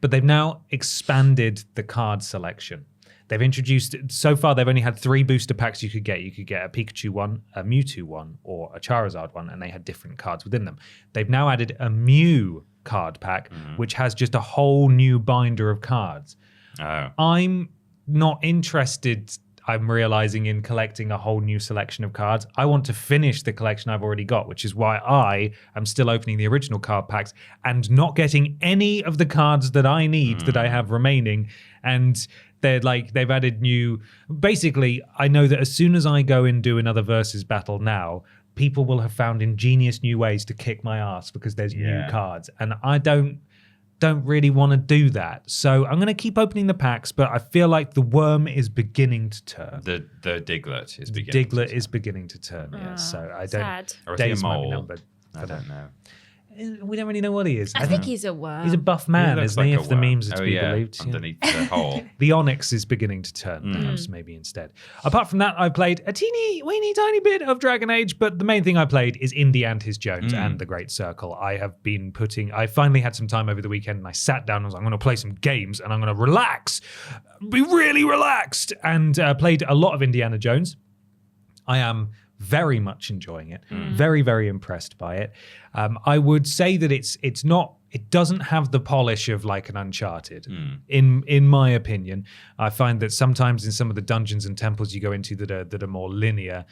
But they've now expanded the card selection. They've introduced, so far they've only had 3 booster packs you could get. You could get a Pikachu one, a Mewtwo one, or a Charizard one, and they had different cards within them. They've now added a Mew card pack, which has just a whole new binder of cards. Oh. I'm not interested, I'm realizing, in collecting a whole new selection of cards. I want to finish the collection I've already got, which is why I am still opening the original card packs and not getting any of the cards that I need that I have remaining. And they've added new. Basically, I know that as soon as I go and do another versus battle now, people will have found ingenious new ways to kick my ass because there's new cards, and I don't really want to do that. So I'm going to keep opening the packs, but I feel like the worm is beginning to turn. The Diglett is beginning. Diglett is beginning to turn. Yeah, so I don't. Sad. Or is he a Days might be mole? numbered. I don't know. We don't really know what he is. I think he's a worm. He's a buff man, looks isn't he? like a If the worm. memes are to Oh, be yeah, believed. Yeah. underneath the hole. The Onyx is beginning to turn, perhaps, maybe instead. Apart from that, I played a teeny, weeny, tiny bit of Dragon Age, but the main thing I played is Indy and His Jones and The Great Circle. I finally had some time over the weekend, and I sat down and was like, I'm going to play some games, and I'm going to relax, be really relaxed, and played a lot of Indiana Jones. I am very much enjoying it, very, very impressed by it. I would say that it doesn't have the polish of like an Uncharted, in my opinion. I find that sometimes in some of the dungeons and temples you go into that are more linear,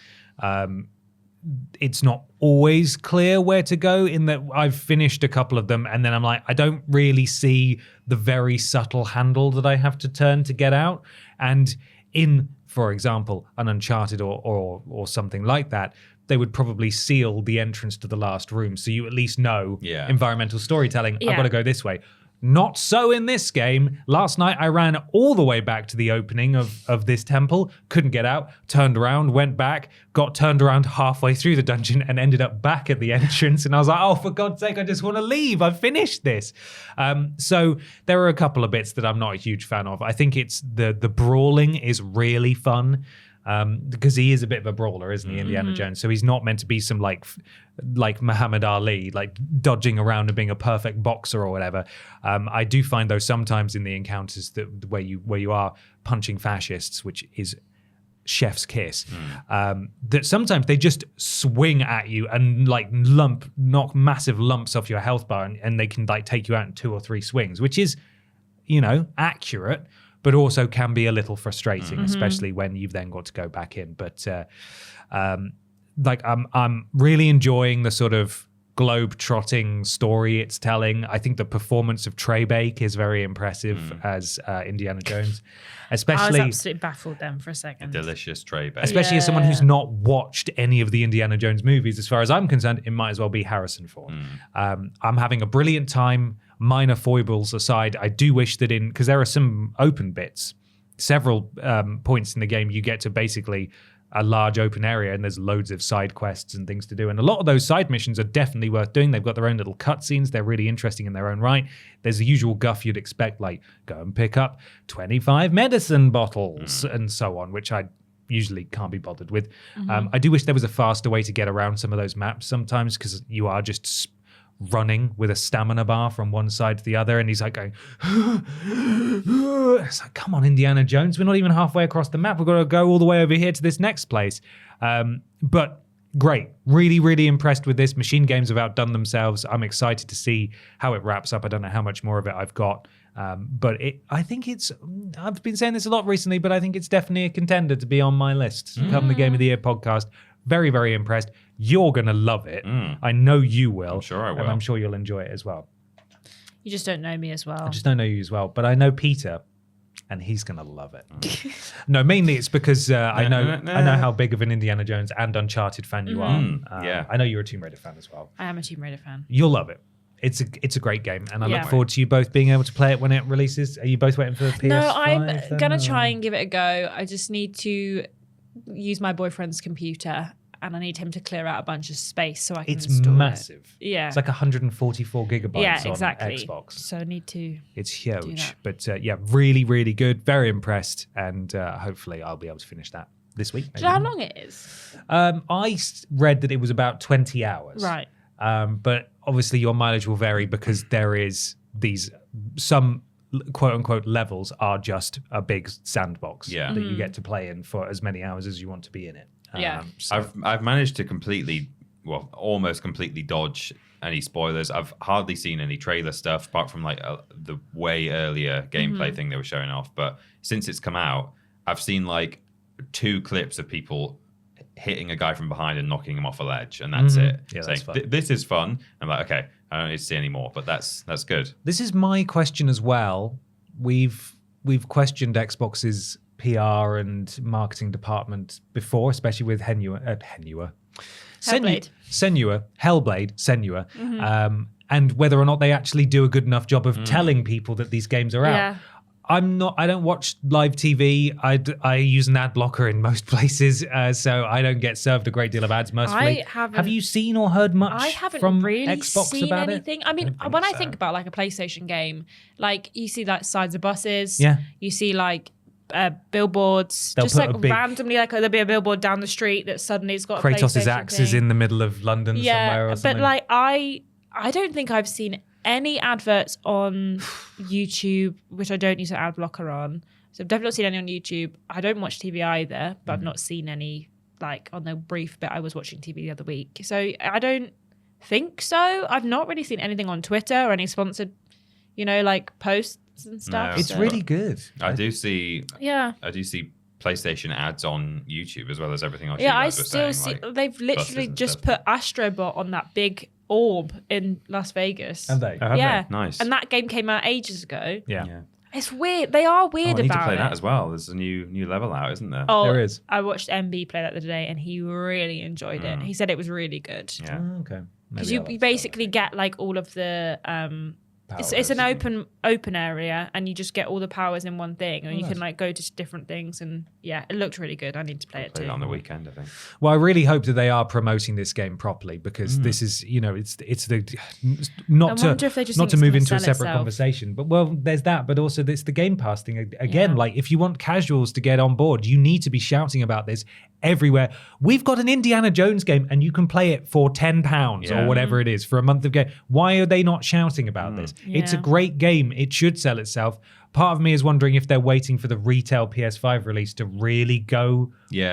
it's not always clear where to go, in that I've finished a couple of them and then I'm like, I don't really see the very subtle handle that I have to turn to get out. And in, for example, an Uncharted or something like that, they would probably seal the entrance to the last room, so you at least know environmental storytelling. I've got to go this way. Not so in this game. Last night I ran all the way back to the opening of this temple, couldn't get out, turned around, went back, got turned around halfway through the dungeon and ended up back at the entrance. And I was like, oh, for God's sake, I just want to leave. I've finished this. So there are a couple of bits that I'm not a huge fan of. I think it's the brawling is really fun. Because he is a bit of a brawler, isn't he, Indiana Jones? So he's not meant to be some like Muhammad Ali, like dodging around and being a perfect boxer or whatever. I do find though sometimes in the encounters that where you are punching fascists, which is chef's kiss, that sometimes they just swing at you and like knock massive lumps off your health bar, and they can like take you out in 2 or 3 swings, which is, accurate, but also can be a little frustrating, especially when you've then got to go back in. But I'm really enjoying the sort of globe-trotting story it's telling. I think the performance of Trebek is very impressive as Indiana Jones. Especially, I was absolutely baffled then for a second. Delicious Trebek. Especially as someone who's not watched any of the Indiana Jones movies, as far as I'm concerned, it might as well be Harrison Ford. I'm having a brilliant time. Minor foibles aside, I do wish that because there are some open bits, several points in the game, you get to basically a large open area and there's loads of side quests and things to do. And a lot of those side missions are definitely worth doing. They've got their own little cutscenes. They're really interesting in their own right. There's the usual guff you'd expect, like go and pick up 25 medicine bottles and so on, which I usually can't be bothered with. I do wish there was a faster way to get around some of those maps sometimes, because you are just running with a stamina bar from one side to the other, and he's like going it's like, come on, Indiana Jones, we're not even halfway across the map, we've got to go all the way over here to this next place. But great, really impressed with this. Machine Games have outdone themselves. I'm excited to see how it wraps up. I don't know how much more of it I've got, but I've been saying this a lot recently, but I think it's definitely a contender to be on my list come the Game of the Year podcast. Very impressed. You're going to love it. I know you will. I'm sure I will. And I'm sure you'll enjoy it as well. You just don't know me as well. I just don't know you as well. But I know Peter, and he's going to love it. No, mainly it's because I know how big of an Indiana Jones and Uncharted fan you are. Yeah. I know you're a Tomb Raider fan as well. I am a Tomb Raider fan. You'll love it. It's a great game, and I look forward to you both being able to play it when it releases. Are you both waiting for the PS5? No, I'm going to try and give it a go. I just need to use my boyfriend's computer, and I need him to clear out a bunch of space so I can install massive. it. Yeah. It's like 144 gigabytes yeah, exactly. on Xbox. So I need to. It's huge. But really good. Very impressed. And hopefully I'll be able to finish that this week. Do you know how long it is? I read that it was about 20 hours. Right. But obviously your mileage will vary because there is some quote unquote levels are just a big sandbox that you get to play in for as many hours as you want to be in it. So. I've managed to almost completely dodge any spoilers. I've hardly seen any trailer stuff apart from like the way earlier gameplay thing they were showing off. But since it's come out, I've seen like 2 clips of people hitting a guy from behind and knocking him off a ledge, and that's it. Yeah, saying, that's fun. This is fun. I'm like, okay, I don't need to see any more, but that's good. This is my question as well. We've questioned Xbox's PR and marketing department before, especially with Hellblade, and whether or not they actually do a good enough job of telling people that these games are out. I don't watch live TV. I use an ad blocker in most places, so I don't get served a great deal of ads mercifully. Have you seen or heard much I haven't from really Xbox seen about anything. it? I mean, when I think about like a PlayStation game, like you see like sides of buses. Yeah. You see like billboards. They'll just put like a big- randomly, like there'll be a billboard down the street that suddenly has got a Kratos' PlayStation axe is thing. in the middle of London somewhere or something. But like I don't think I've seen any adverts on YouTube, which I don't use an ad blocker on. So I've definitely not seen any on YouTube. I don't watch TV either, but I've not seen any like on the brief bit I was watching TV the other week. So I don't think so. I've not really seen anything on Twitter or any sponsored, like posts and stuff. No. It's really good. I do see PlayStation ads on YouTube as well as everything else. Yeah, I guys were still saying, see. like, They've literally buses just and put Astrobot on that big orb in Las Vegas. Have they? Oh, have Yeah. they? Nice. And that game came out ages ago. Yeah. It's weird. They are weird I need to about play it. that as well. There's a new level out, isn't there? Oh, There is. I watched MB play that the other day, and he really enjoyed it. He said it was really good. Yeah. Oh, okay. Because you basically get like all of the It's an open area, and you just get all the powers in one thing, and you can like go to different things. And yeah, it looked really good. I need to play it too. On the weekend, I think. Well, I really hope that they are promoting this game properly, because this is, it's the not to move into a separate conversation, but well, there's that, but also it's the Game Pass thing again. Yeah. Like, if you want casuals to get on board, you need to be shouting about this everywhere. We've got an Indiana Jones game, and you can play it for £10 or whatever it is for a month of game. Why are they not shouting about this? Yeah. It's a great game. It should sell itself. Part of me is wondering if they're waiting for the retail PS5 release to really go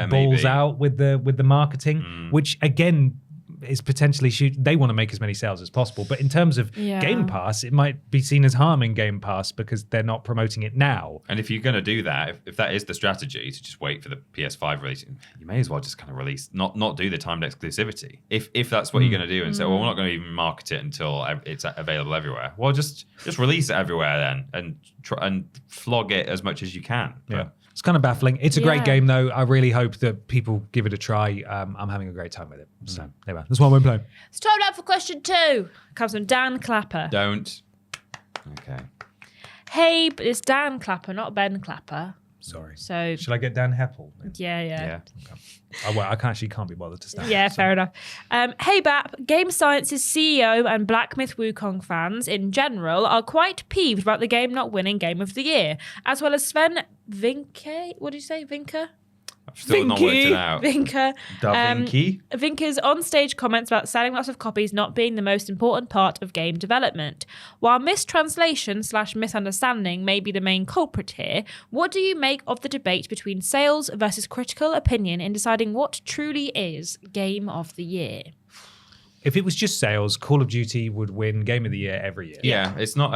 balls out with the marketing, which again is potentially they want to make as many sales as possible. But in terms of Game Pass, it might be seen as harming Game Pass because they're not promoting it now. And if you're going to do that, if that is the strategy to just wait for the PS5 release, you may as well just kind of release, not do the timed exclusivity. If that's what you're going to do and say, well, we're not going to even market it until it's available everywhere. Well, just release it everywhere then and flog it as much as you can. Yeah. It's kind of baffling. It's a great game, though. I really hope that people give it a try. I'm having a great time with it. So, anyway, that's what we're playing. It's time now for question 2. Comes from Dan Clapper. Don't. Okay. Hey, but it's Dan Clapper, not Ben Clapper. Sorry. So should I get Dan Heppel? Yeah. Okay. I actually can't be bothered to stand. Yeah, fair enough. Hey Bap, Game Science's CEO and Black Myth Wukong fans in general are quite peeved about the game not winning Game of the Year, as well as Sven Vinke. What did you say, Vinker? I've still not worked it out. Vinker. Da Vinci? Vinker's on-stage comments about selling lots of copies not being the most important part of game development. While mistranslation/misunderstanding may be the main culprit here, what do you make of the debate between sales versus critical opinion in deciding what truly is Game of the Year? If it was just sales, Call of Duty would win Game of the Year every year. Yeah, it's not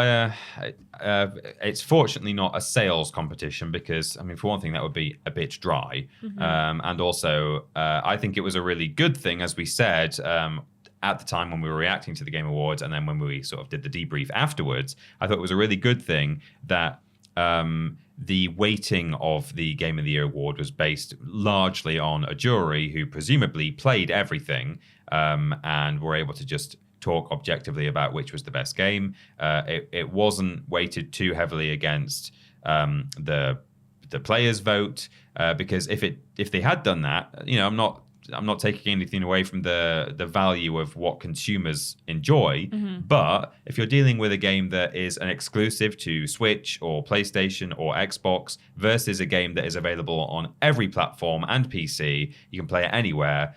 it's fortunately not a sales competition because, I mean, for one thing, that would be a bit dry. And also, I think it was a really good thing, as we said, at the time when we were reacting to the Game Awards and then when we sort of did the debrief afterwards, I thought it was a really good thing that the weighting of the Game of the Year award was based largely on a jury who presumably played everything and were able to just talk objectively about which was the best game. It wasn't weighted too heavily against the players' vote because if they had done that, I'm not taking anything away from the value of what consumers enjoy. But if you're dealing with a game that is an exclusive to Switch or PlayStation or Xbox versus a game that is available on every platform and PC, you can play it anywhere.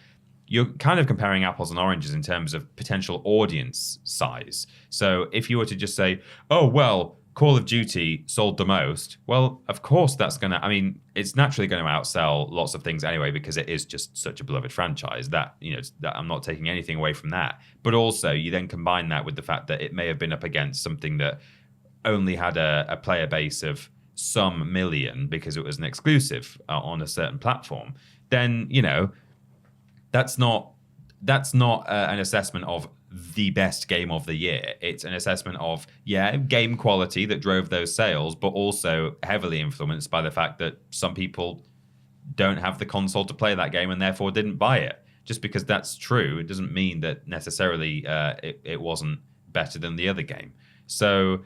You're kind of comparing apples and oranges in terms of potential audience size. So if you were to just say, oh, well, Call of Duty sold the most, well, of course it's naturally going to outsell lots of things anyway because it is just such a beloved franchise that I'm not taking anything away from that. But also you then combine that with the fact that it may have been up against something that only had a player base of some million because it was an exclusive on a certain platform. Then, that's not an assessment of the best game of the year. It's an assessment of, game quality that drove those sales, but also heavily influenced by the fact that some people don't have the console to play that game and therefore didn't buy it. Just because that's true, it doesn't mean that necessarily it wasn't better than the other game. So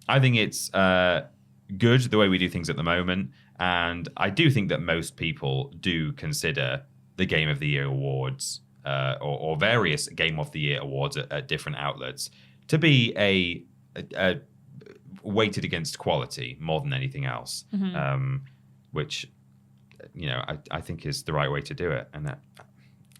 I think it's good the way we do things at the moment. And I do think that most people do consider the Game of the Year awards or various Game of the Year awards at different outlets to be a weighted against quality more than anything else, which I think is the right way to do it. And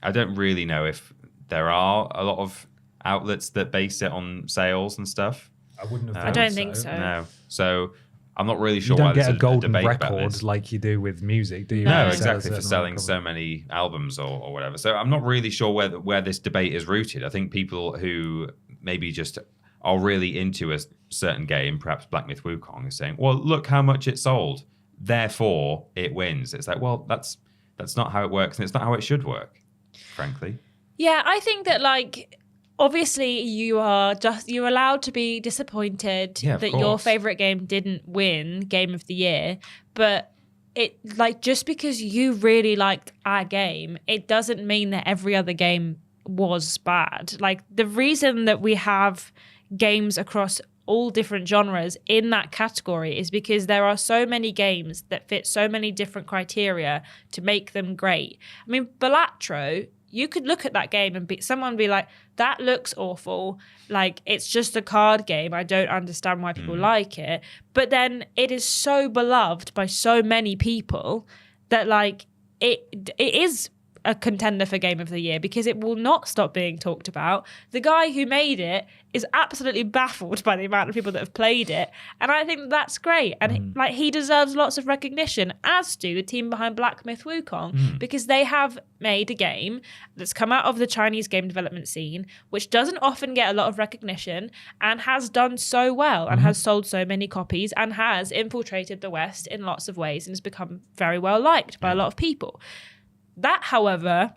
I don't really know if there are a lot of outlets that base it on sales and stuff. I wouldn't have. I don't think so. No, so. I'm not really sure you why don't get there's a golden debate record like you do with music, do you? No, exactly, for selling so many albums or whatever. So I'm not really sure where this debate is rooted. I think people who maybe just are really into a certain game, perhaps Black Myth Wukong, is saying, well, look how much it sold, therefore it wins. It's like, well, that's not how it works, and it's not how it should work, frankly. Yeah, I think that obviously, you're allowed to be disappointed that your favorite game didn't win Game of the Year, but it just because you really liked our game, it doesn't mean that every other game was bad. The reason that we have games across all different genres in that category is because there are so many games that fit so many different criteria to make them great. I mean, Balatro, you could look at that game and someone be like, that looks awful. Like, it's just a card game. I don't understand why people like it. But then it is so beloved by so many people that, like, it is a contender for Game of the Year because it will not stop being talked about. The guy who made it is absolutely baffled by the amount of people that have played it, and I think that's great. And he deserves lots of recognition, as do the team behind Black Myth Wukong, because they have made a game that's come out of the Chinese game development scene, which doesn't often get a lot of recognition and has done so well and has sold so many copies and has infiltrated the West in lots of ways and has become very well liked by a lot of people. That, however,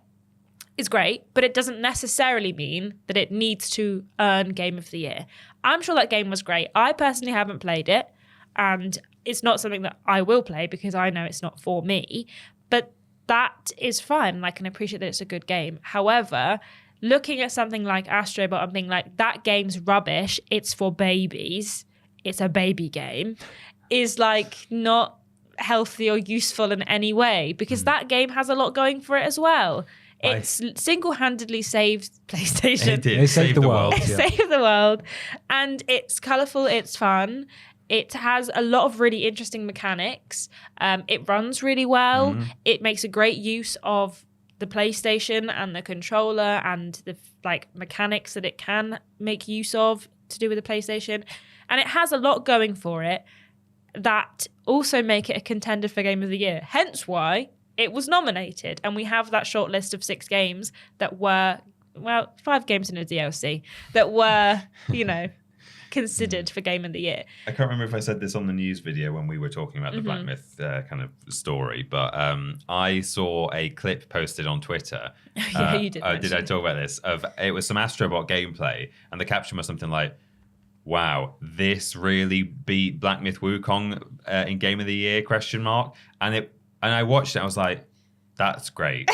is great, but it doesn't necessarily mean that it needs to earn Game of the Year. I'm sure that game was great. I personally haven't played it, and it's not something that I will play because I know it's not for me, but that is fine, and I can appreciate that it's a good game. However, looking at something like Astrobot and being like, that game's rubbish, it's for babies, it's a baby game, is like not healthy or useful in any way, because that game has a lot going for it as well. It's single-handedly saved PlayStation. It did. They saved the world. It saved the world. And it's colourful, it's fun. It has a lot of really interesting mechanics. It runs really well. It makes a great use of the PlayStation and the controller and the mechanics that it can make use of to do with the PlayStation. And it has a lot going for it that also make it a contender for Game of the Year. Hence why it was nominated. And we have that short list of 6 games that were, 5 games in a DLC, that were, considered for Game of the Year. I can't remember if I said this on the news video when we were talking about the Black Myth kind of story, but I saw a clip posted on Twitter. Yeah, you did. Did I talk about this? It was some Astrobot gameplay, and the caption was something like, wow, this really beat Black Myth Wukong in Game of the Year, ? And I watched it, I was like, that's great.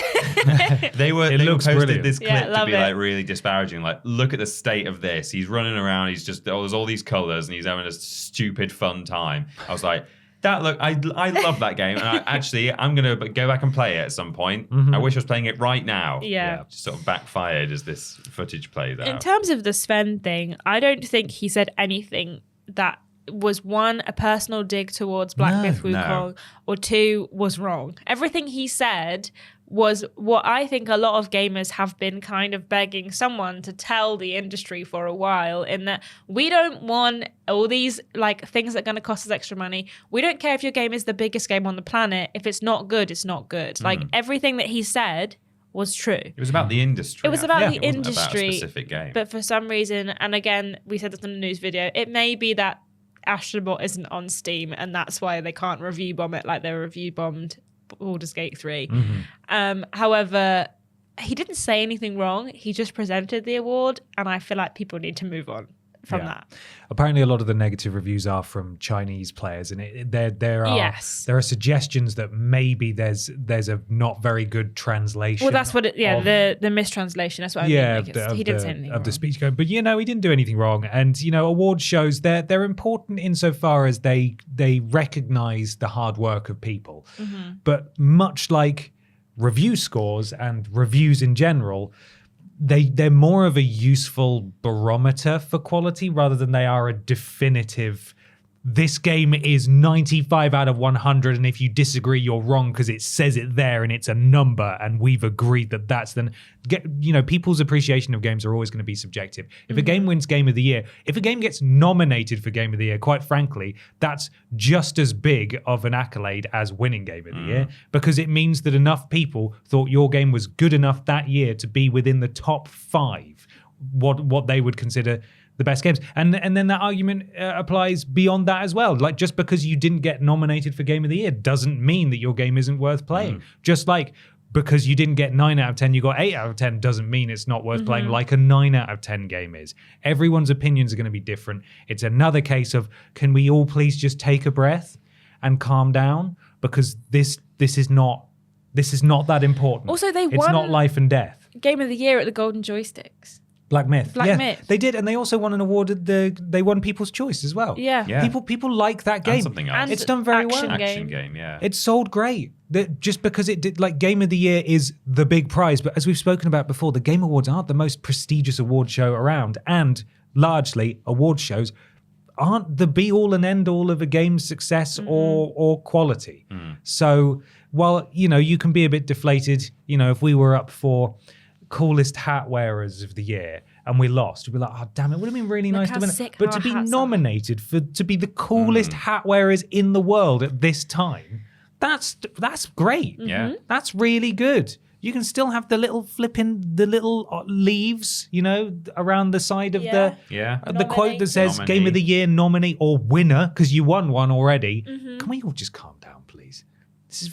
they posted this clip to be really disparaging. Like, look at the state of this. He's running around, there's all these colours and he's having a stupid fun time. I was like, I love that game, and I'm going to go back and play it at some point. I wish I was playing it right now. Yeah. Just sort of backfired as this footage plays out. In terms of the Sven thing, I don't think he said anything that was, 1, a personal dig towards Black Myth Wukong, or 2, was wrong. Everything he said was what I think a lot of gamers have been kind of begging someone to tell the industry for a while, in that we don't want all these things that are going to cost us extra money. We don't care if your game is the biggest game on the planet. If it's not good, it's not good. Everything that he said was true. It was about the industry. It was about the industry. About a industry. specific game. But for some reason, and again, we said this in a news video, it may be that Astrobot isn't on Steam, and that's why they can't review bomb it like they review bombed Baldur's Gate 3. However, he didn't say anything wrong. He just presented the award, and I feel like people need to move on from that. Apparently, a lot of the negative reviews are from Chinese players, and there are suggestions that maybe there's a not very good translation. Well, that's what the mistranslation. That's what I mean. He didn't say anything of wrong. the speech going, but he didn't do anything wrong. And award shows they're important insofar as they recognize the hard work of people, but much like review scores and reviews in general, they're more of a useful barometer for quality rather than they are a definitive, this game is 95 out of 100, and if you disagree, you're wrong because it says it there and it's a number and we've agreed that that's then. People's appreciation of games are always going to be subjective. If a game wins Game of the Year, if a game gets nominated for Game of the Year, quite frankly, that's just as big of an accolade as winning Game of the Year, because it means that enough people thought your game was good enough that year to be within the top 5, what they would consider the best games. And then that argument applies beyond that as well. Like, just because you didn't get nominated for Game of the Year doesn't mean that your game isn't worth playing. Just like because you didn't get 9 out of 10, you got 8 out of 10 doesn't mean it's not worth playing like a 9 out of 10 game is. Everyone's opinions are going to be different. It's another case of, can we all please just take a breath and calm down? Because this is not that important. Also, it's not life and death. Game of the Year at the Golden Joysticks. Black Myth. Black Myth. They did, and they also won an award at they won People's Choice as well. Yeah. People like that game. And something else. And It's done very well. Action game, yeah. It sold great. Just because it did, like, Game of the Year is the big prize, but as we've spoken about before, the Game Awards aren't the most prestigious award show around, and largely award shows aren't the be all and end all of a game's success or quality. So while, you can be a bit deflated, if we were up for coolest hat wearers of the year and we lost, we'd be like, oh damn, it would have been really nice to win. But to be nominated to be the coolest hat wearers in the world at this time, that's great. Yeah. That's really good. You can still have the little leaves, around the side of the quote that says Nominee. Game of the Year nominee or winner, because you won one already. Can we all just calm down, please? This is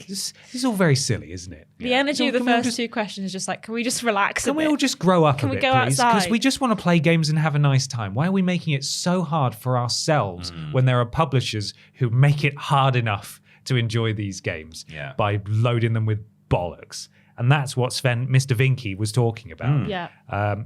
this is all very silly, isn't it? The energy of the Can we all first two questions is just like, can we just relax Can we all just grow up a we bit, go please? Because outside? we just want to play games and have a nice time. Why are we making it so hard for ourselves when there are publishers who make it hard enough to enjoy these games by loading them with bollocks? And that's what Mr. Vinky was talking about.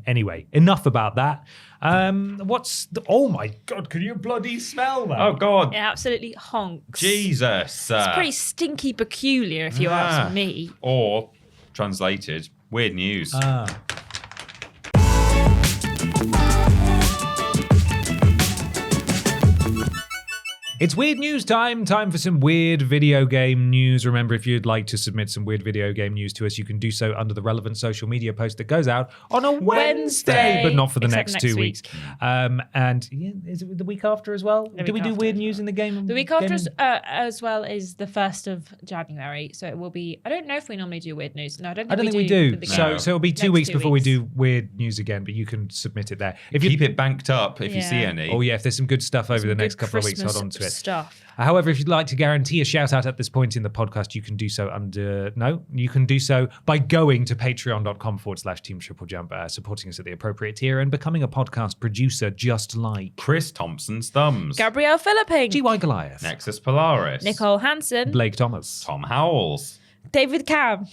Anyway, enough about that. Oh my God, can you bloody smell that? Oh, God. It absolutely honks. Jesus. It's pretty stinky peculiar, if you ask me. Or, translated, weird news. It's weird news time for some weird video game news. Remember, if you'd like to submit some weird video game news to us, you can do so under the relevant social media post that goes out on a Wednesday, but not for the Except next next 2 weeks. And is it the week after as well? Do we do weird news in the game? The week after as well is the 1st of January. So it will be, I don't know if we normally do weird news. No, I don't think we do. So it'll be 2 weeks before we do weird news again, but you can submit it there. If Keep it banked up if you see any. Oh yeah, if there's some good stuff over the next couple of weeks, hold on to it. Stuff. However, if you'd like to guarantee a shout out at this point in the podcast, you can do so you can do so by going to patreon.com/Team TripleJump, supporting us at the appropriate tier and becoming a podcast producer just like Chris Thompson's Thumbs, Gabrielle Philipping, GY Goliath, Nexus Polaris, Nicole Hansen, Blake Thomas, Tom Howells, David Cam.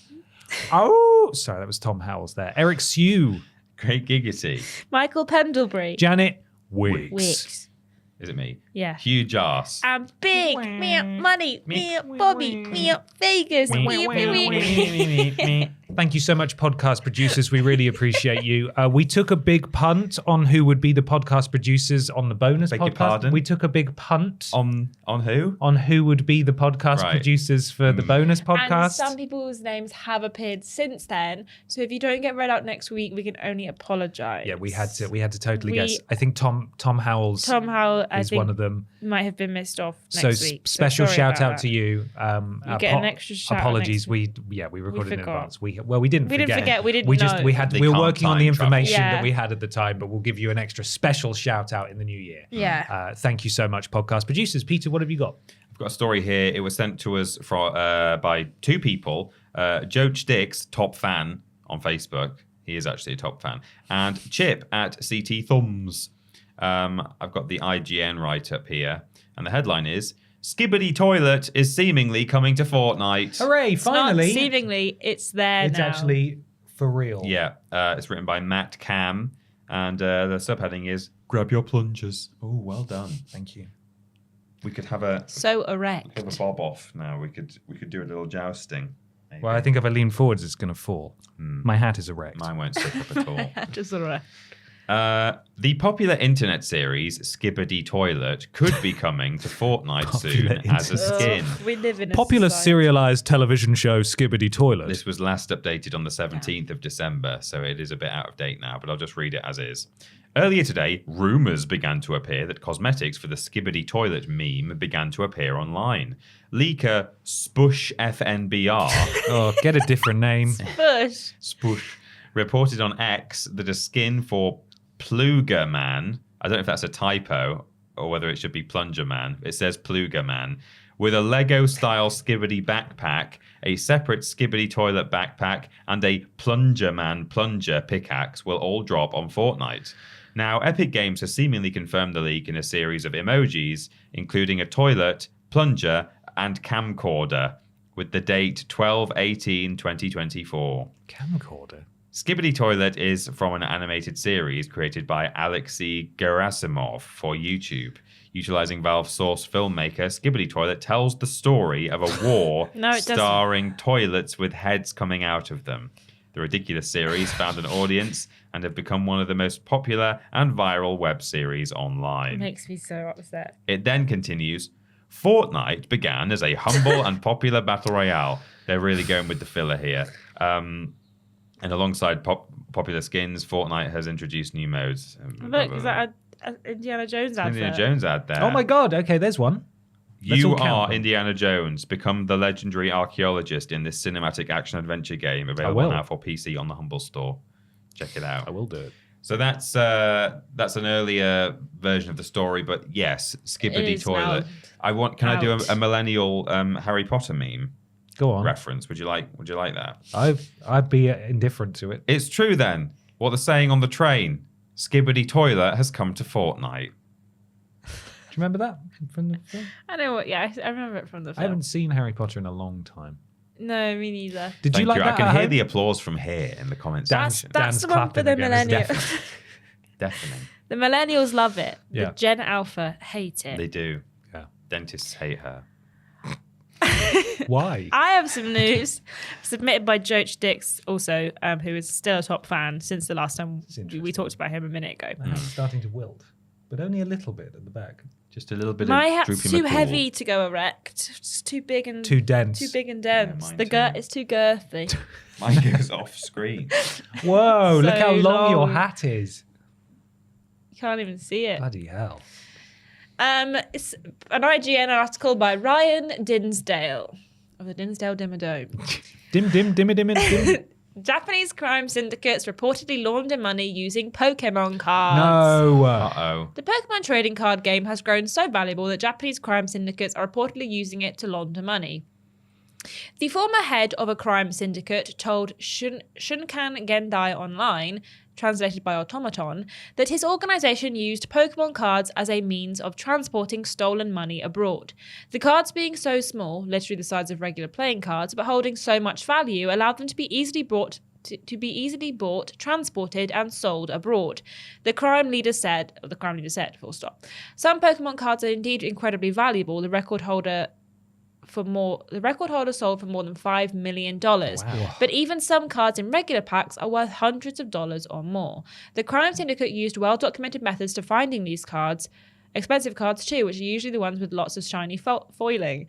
Oh, sorry, that was Tom Howells there. Eric Sue, Craig Giggity, Michael Pendlebury, Janet Wicks. Is it me? Yeah. Huge ass. I'm big. Me up money. Me up Bobby. Me up Vegas. Thank you so much, podcast producers. We really appreciate you. We took a big punt on who would be the podcast producers on the bonus Beg podcast. your pardon? We took a big punt On who? on who would be the podcast Right. producers for the bonus And podcast. some people's names have appeared since then. So if you don't get read out next week, we can only apologize. Yeah, we had to totally We- guess. I think Tom Howells Tom Howell, I is think, one of them. might have been missed off So next week. special sorry shout about out that. to you. You get an extra shout out Apologies. next We recorded in forgot. advance. We didn't We forget. didn't forget. We didn't We know. were can't working on the time travel. information Yeah. that we had at the time, but we'll give you an extra special shout out in the new year. Yeah. Thank you so much, podcast producers. Peter, what have you got? I've got a story here. It was sent to us by two people. Joe Sticks, top fan on Facebook. He is actually a top fan. And Chip at CT Thumbs. I've got the IGN write-up here. And the headline is, Skibidi Toilet is seemingly coming to Fortnite. Hooray, It's finally. not seemingly, it's there It's now. actually for real. Yeah, it's written by Matt Cam. And the subheading is, Grab Your Plungers. Oh, well done. Thank you. We could have a So erect. bob off now. We could do a little jousting. Maybe. Well, I think if I lean forwards, it's going to fall. My hat is erect. Mine won't stick up at all. Just erect. The popular internet series Skibidi Toilet could be coming to Fortnite soon Popular as a skin. We live in a Popular society. serialized television show Skibidi Toilet. This was last updated on the 17th of December, so it is a bit out of date now, but I'll just read it as is. Earlier today, rumours began to appear that cosmetics for the Skibidi Toilet meme began to appear online. Leaker Spush FNBR Oh, get a different name. Bush. Spush reported on X that a skin for Plunger Man, I don't know if that's a typo or whether it should be Plunger Man, it says Plunger Man, with a Lego-style Skibidi backpack, a separate Skibidi Toilet backpack, and a Plunger Man plunger pickaxe will all drop on Fortnite. Now, Epic Games has seemingly confirmed the leak in a series of emojis, including a toilet, plunger, and camcorder, with the date 12/18/2024. Camcorder. Skibidi Toilet is from an animated series created by Alexei Gerasimov for YouTube. Utilizing Valve's source filmmaker, Skibidi Toilet tells the story of a war starring toilets with heads coming out of them. The ridiculous series found an audience and have become one of the most popular and viral web series online. It makes me so upset. It then continues, Fortnite began as a humble and popular battle royale. They're really going with the filler here. And alongside popular skins, Fortnite has introduced new modes. Look, is that an Indiana Jones advert? Indiana Jones ad there. Oh my God. Okay, there's one. You are Indiana Jones. Become the legendary archaeologist in this cinematic action-adventure game available now for PC on the Humble Store. Check it out. I will do it. So that's an earlier version of the story, but yes, Skibidi Toilet. Can I do a millennial Harry Potter meme? Go on. Reference. Would you like that? I'd be indifferent to it. It's true then. What they're saying on the train. Skibidi Toilet has come to Fortnite. Do you remember that from the film? I know what. Yeah, I remember it from the film. I haven't seen Harry Potter in a long time. No, me neither. Did you like that? I can hear the applause from here in the comments section. That's the one for the millennials. Definitely. The millennials love it. Yeah. The Gen Alpha hate it. They do. Yeah. Dentists hate her. Why? I have some news submitted by Joach Dix, also, who is still a top fan since the last time we talked about him a minute ago. My hat's starting to wilt, but only a little bit at the back. Just a little bit My of hat's droopy too McCool. heavy to go erect. It's too big and Too dense. Too big and dense. mine The too. It's too girthy. Mine goes off screen. Whoa, look So how long your long. hat is. You can't even see it. Bloody hell. It's an IGN article by Ryan Dinsdale of the Dinsdale Dimmadome. Dim. Japanese crime syndicates reportedly launder money using Pokemon cards. No. Uh-oh. The Pokemon trading card game has grown so valuable that Japanese crime syndicates are reportedly using it to launder money. The former head of a crime syndicate told Shunkan Gendai Online, translated by Automaton, that his organization used Pokemon cards as a means of transporting stolen money abroad. The cards being so small, literally the size of regular playing cards, but holding so much value, allowed them to be easily bought, transported, and sold abroad. The crime leader said, full stop. Some Pokemon cards are indeed incredibly valuable. The record holder sold for more than $5 million. Wow. But even some cards in regular packs are worth hundreds of dollars or more. The crime syndicate used well-documented methods to finding these cards, expensive cards too, which are usually the ones with lots of shiny foiling.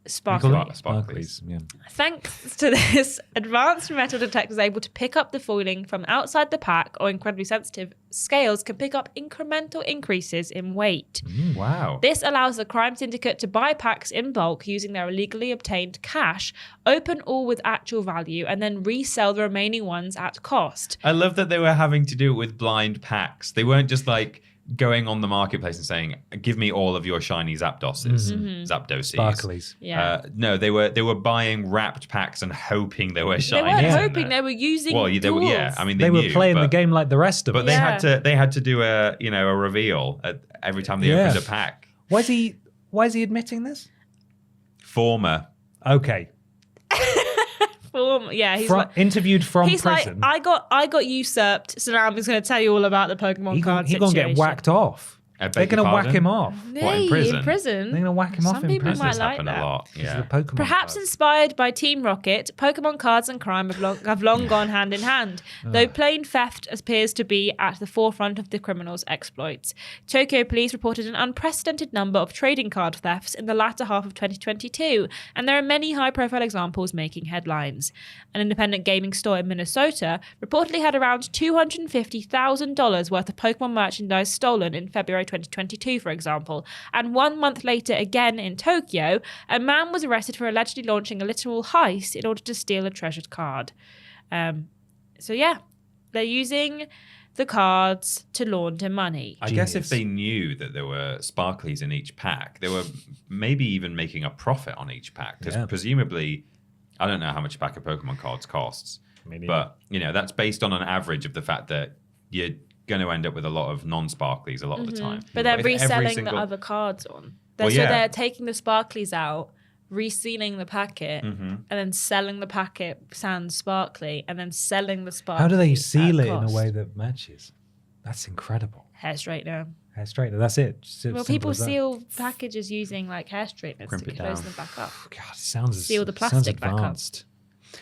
Sparklies. Yeah. Thanks to this, advanced metal detectors able to pick up the foiling from outside the pack, or incredibly sensitive scales can pick up incremental increases in weight. Wow. This allows the crime syndicate to buy packs in bulk using their illegally obtained cash, open all with actual value, and then resell the remaining ones at cost. I love that they were having to do it with blind packs. They weren't just like going on the marketplace and saying, give me all of your shiny Zapdoses, Zapdoses. Sparklies. Yeah. No, they were buying wrapped packs and hoping they were They shiny. weren't Yeah. hoping, they were using Well, they were, tools. yeah. I mean, They were knew, playing the but- game like the rest of But us. they had to do a reveal every time they Yeah. opened a pack. Why is he admitting this? Former. Okay. Yeah, he's Interviewed from he's prison. like, I got usurped, so now I'm just going to tell you all about the Pokemon card He's going to get whacked off. I beg They're your going to whack pardon? him off. What, in prison? They're going to whack him off Some in people prison. might This like happen that. a lot. This is Yeah. the Pokemon Perhaps cards. inspired by Team Rocket, Pokemon cards and crime have long gone hand in hand, though plain theft appears to be at the forefront of the criminals' exploits. Tokyo police reported an unprecedented number of trading card thefts in the latter half of 2022, and there are many high-profile examples making headlines. An independent gaming store in Minnesota reportedly had around $250,000 worth of Pokemon merchandise stolen in February 2022, for example. And 1 month later, again in Tokyo, a man was arrested for allegedly launching a literal heist in order to steal a treasured card. So yeah, they're using the cards to launder money. I guess if Genius. they knew that there were sparklies in each pack, they were maybe even making a profit on each pack. Because Yeah. presumably, I don't know how much a pack of Pokemon cards costs, Maybe. but that's based on an average of the fact that you're going to end up with a lot of non-sparklies a lot of the time. But they're If every reselling single- the other cards on. Well, So yeah. they're taking the sparklies out, resealing the packet, Mm-hmm. and then selling the packet sans sparkly, and then selling the sparkly. How do they seal at it in a cost. way that matches? That's incredible. Hair straightener. Hair straightener, that's it. Just Well, simple people as that. seal packages using like hair straighteners Crimp to it close down. them back up. God, it sounds Seal the sounds plastic back up. advanced.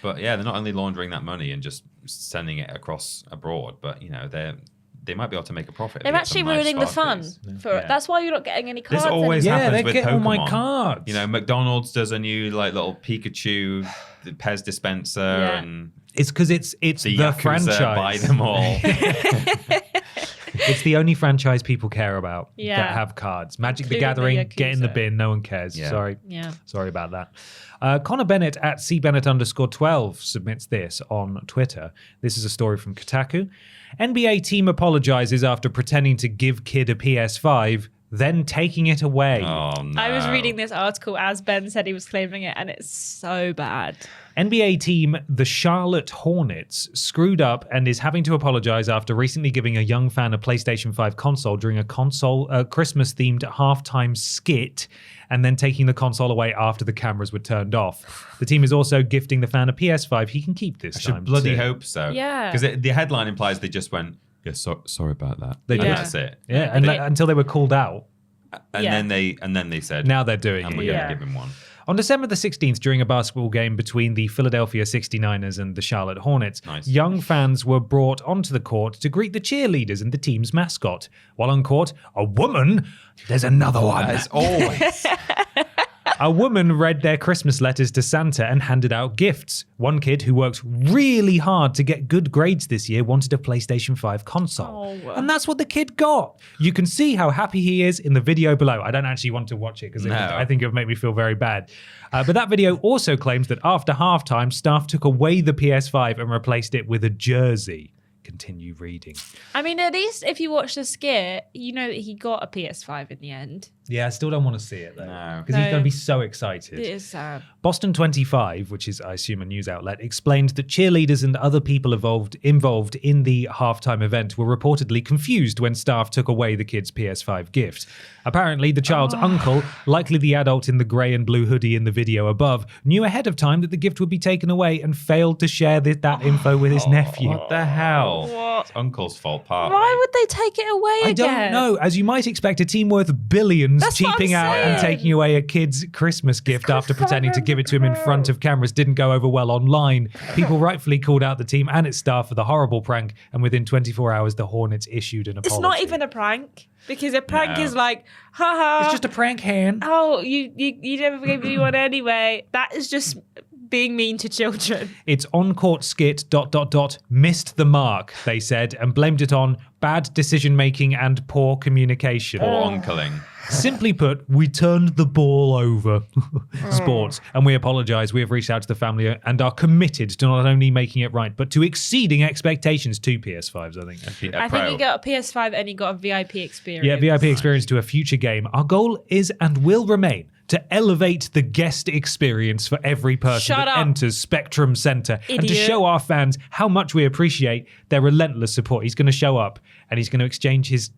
But yeah, they're not only laundering that money and just sending it across abroad, but you know they might be able to make a profit. They're actually ruining the fun. That's why you're not getting any cards. This always anymore. happens they with get all my Pokemon. cards. You know, McDonald's does a new like little Pikachu the Pez dispenser, Yeah. and It's because it's the the Yakuza franchise. buy them all. It's the only franchise people care about Yeah. that have cards. Magic the Including the Gathering, get in the Yakuza. bin. No one cares. Yeah. Sorry. Yeah. Sorry about that. Connor Bennett at cbennett_12 submits this on Twitter. This is a story from Kotaku. NBA team apologizes after pretending to give kid a PS5, then taking it away. Oh no! I was reading this article as Ben said he was claiming it, and it's so bad. NBA team, the Charlotte Hornets, screwed up and is having to apologize after recently giving a young fan a PlayStation 5 console during a Christmas-themed halftime skit and then taking the console away after the cameras were turned off. The team is also gifting the fan a PS5 he can keep this I should time. bloody too. hope so. Yeah. Because the headline implies they just went, "Yeah, sorry about that." They and did. that's it. Yeah, and until they were called out. And Yeah. then they said, Now they're doing and it. we're Yeah. going to give him one. On December the 16th, during a basketball game between the Philadelphia 69ers and the Charlotte Hornets, Nice. young fans were brought onto the court to greet the cheerleaders and the team's mascot. While on court, a woman, there's another one. As always. A woman read their Christmas letters to Santa and handed out gifts. One kid who worked really hard to get good grades this year wanted a PlayStation 5 console. Oh. And that's what the kid got. You can see how happy he is in the video below. I don't actually want to watch it because No. I think it would make me feel very bad. But that video also claims that after halftime, staff took away the PS5 and replaced it with a jersey. Continue reading. I mean, at least if you watch the skit, you know that he got a PS5 in the end. Yeah, I still don't want to see it though. No. Because he's No. going to be so excited. It is sad. Boston 25, which is, I assume, a news outlet, explained that cheerleaders and other people involved in the halftime event were reportedly confused when staff took away the kid's PS5 gift. Apparently, the child's uncle, likely the adult in the grey and blue hoodie in the video above, knew ahead of time that the gift would be taken away and failed to share that info with his nephew. What the hell? What? It's uncle's fault, partly. Why would they take it away I again? don't know. As you might expect, a team worth billions That's what I'm cheaping out and saying. taking away a kid's Christmas gift after pretending to give it to him in front of cameras didn't go over well online. People rightfully called out the team and its staff for the horrible prank, and within 24 hours, the Hornets issued an apology. It's not even a prank because a prank No. is like, haha. It's just a prank, Han. Oh, you never gave me one anyway. That is just being mean to children. Its on-court skit ... missed the mark, they said, and blamed it on bad decision-making and poor communication. Or uncling. Simply put, we turned the ball over. Sports. And we apologise. We have reached out to the family and are committed to not only making it right, but to exceeding expectations to PS5s, I think. I think you got a PS5 and you got a VIP experience. Yeah, VIP experience to a future game. Our goal is and will remain to elevate the guest experience for every person Shut that up. enters Spectrum Center and to Idiot. show our fans how much we appreciate their relentless support. He's going to show up and he's going to exchange his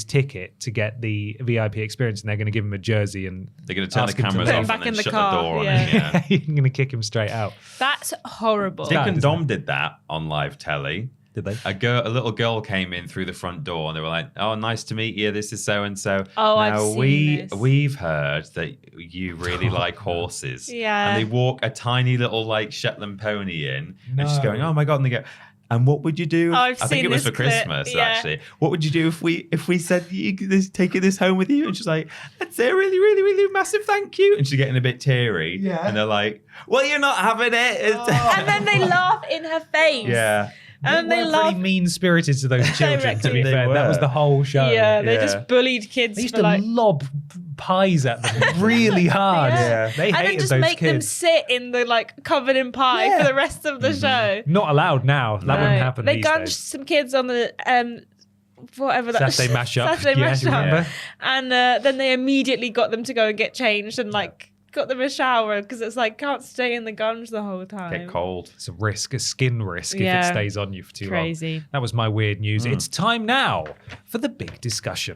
ticket to get the VIP experience, and they're going to give him a jersey and They're going to turn the ask him to cameras leave. off Back and in then the shut car, the door on yeah. him. Yeah. You're going to kick him straight out. That's horrible. Dick Bad, and isn't Dom did that on live telly. Did they? A little girl came in through the front door and they were like, "Oh, nice to meet you. This is so and so." Oh, I've seen this. we've heard that you really like horses. Yeah. And they walk a tiny little like Shetland pony in, and she's No. going, "Oh my god!" And they go, "And what would you do?" Oh, I've I think seen it was this for clip, Christmas yeah. actually. What would you do if we said you taking this home with you? And she's like, "I'd say a really, really, really massive thank you." And she's getting a bit teary. Yeah. And they're like, "Well, you're not having it." And then they laugh in her face. Yeah. And they were laugh. pretty mean-spirited to those children, to be They fair. That were. was the whole show. Yeah, they Yeah. just bullied kids They used for to like. lob pies at them really hard. Yeah. They and hated then just those make them kids. sit in the like covered in pie Yeah. for the rest of the show. Not allowed now. That wouldn't happen They these gunged days. some kids on the whatever that Saturday mashup. Saturday Yeah, mashup. you remember? And then they immediately got them to go and get changed and like got them a shower because it's like can't stay in the gunge the whole time. Get cold. It's a risk, a skin risk, if Yeah. it stays on you for too Crazy. long. That was my weird news. It's time now for the big discussion.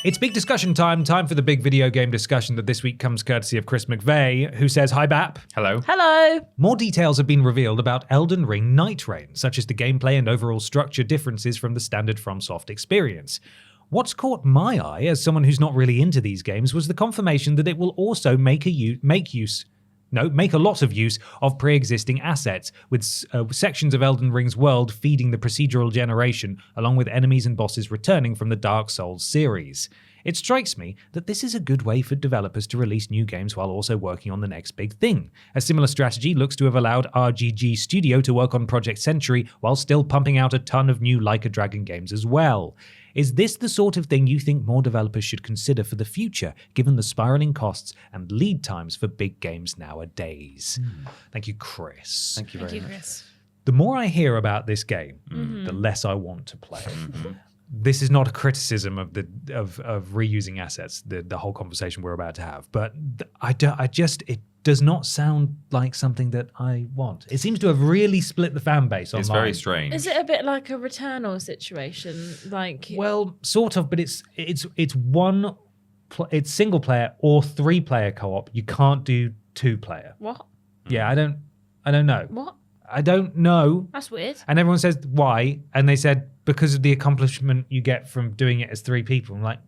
It's big discussion time for the big video game discussion that this week comes courtesy of Chris McVeigh, who says, "Hi, Bap." Hello. Hello. More details have been revealed about Elden Ring Nightreign, such as the gameplay and overall structure differences from the standard FromSoft experience. What's caught my eye, as someone who's not really into these games, was the confirmation that it will also make a lot of use of pre-existing assets, with sections of Elden Ring's world feeding the procedural generation, along with enemies and bosses returning from the Dark Souls series. It strikes me that this is a good way for developers to release new games while also working on the next big thing. A similar strategy looks to have allowed RGG Studio to work on Project Century while still pumping out a ton of new Like a Dragon games as well. Is this the sort of thing you think more developers should consider for the future, given the spiraling costs and lead times for big games nowadays? Thank you, Chris. Thank you very much. Chris. The more I hear about this game, the less I want to play. This is not a criticism of reusing assets, the whole conversation we're about to have, but it does not sound like something that I want. It seems to have really split the fan base online. It's very strange. Is it a bit like a Returnal situation? Well, sort of, but it's single player or 3-player co-op. You can't do 2-player. What? Yeah, I don't know. What? I don't know. That's weird. And everyone says why, and they said because of the accomplishment you get from doing it as 3 people. I'm like,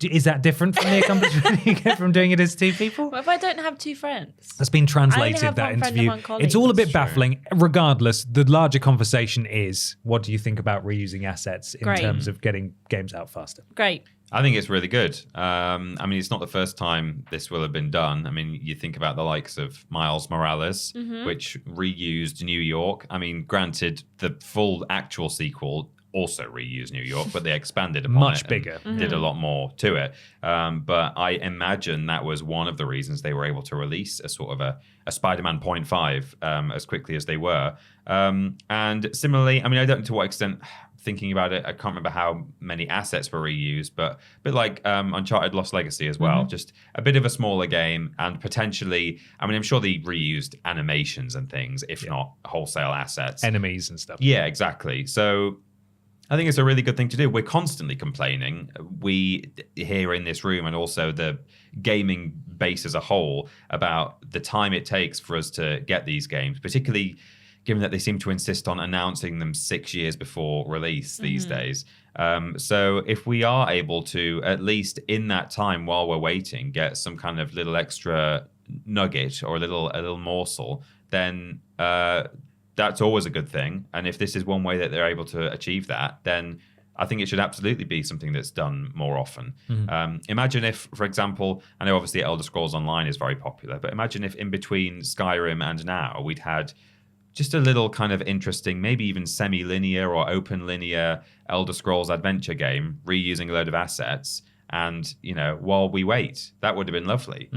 is that different from the accomplishment you get from doing it as 2 people? What if I don't have 2 friends? That's been translated, have that one friend interview. and one colleague. It's all a bit True. baffling. Regardless, the larger conversation is, what do you think about reusing assets in Great. terms of getting games out faster? Great. I think it's really good. I mean, it's not the first time this will have been done. I mean, you think about the likes of Miles Morales, which reused New York. I mean, granted, the full actual sequel also reused New York, but they expanded upon Much it bigger. and did a lot more to it. But I imagine that was one of the reasons they were able to release a sort of a Spider-Man 0.5 as quickly as they were. And similarly, I mean, I don't know to what extent, thinking about it, I can't remember how many assets were reused, but a bit like Uncharted Lost Legacy as well. Just a bit of a smaller game, and potentially, I mean, I'm sure they reused animations and things, if not wholesale assets. Enemies and stuff. Yeah, exactly. So I think it's a really good thing to do. We're constantly complaining, we here in this room and also the gaming base as a whole, about the time it takes for us to get these games, particularly given that they seem to insist on announcing them 6 years before release these days. So if we are able to, at least in that time while we're waiting, get some kind of little extra nugget or a little morsel, then that's always a good thing. And if this is one way that they're able to achieve that, then I think it should absolutely be something that's done more often. Imagine if, for example, I know obviously Elder Scrolls Online is very popular, but imagine if in between Skyrim and now we'd had just a little kind of interesting, maybe even semi-linear or open linear Elder Scrolls adventure game, reusing a load of assets. And, you know, while we wait, that would have been lovely.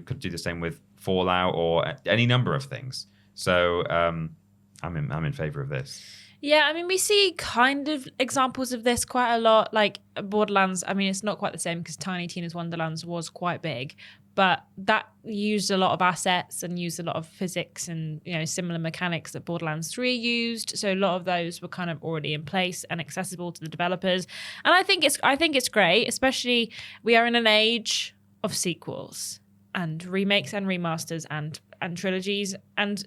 Could do the same with Fallout or any number of things. So I'm in favor of this. Yeah, I mean, we see kind of examples of this quite a lot. Like Borderlands, I mean, it's not quite the same because Tiny Tina's Wonderlands was quite big, but that used a lot of assets and used a lot of physics and, you know, similar mechanics that Borderlands 3 used. So a lot of those were kind of already in place and accessible to the developers. And I think it's great, especially we are in an age of sequels and remakes and remasters and trilogies and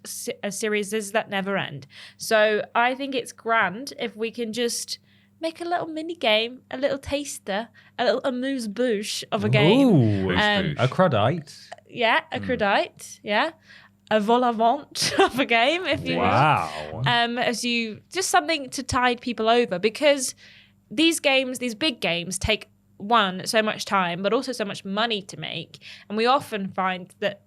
series that never end. So I think it's grand if we can just make a little mini game, a little taster, a little amuse-bouche of a game. Ooh, a Cruddite. Yeah, a Cruddite. Yeah. A vol-au-vent of a game, if you will. Wow. As you, just something to tide people over, because these games, these big games, take so much time, but also so much money to make. And we often find that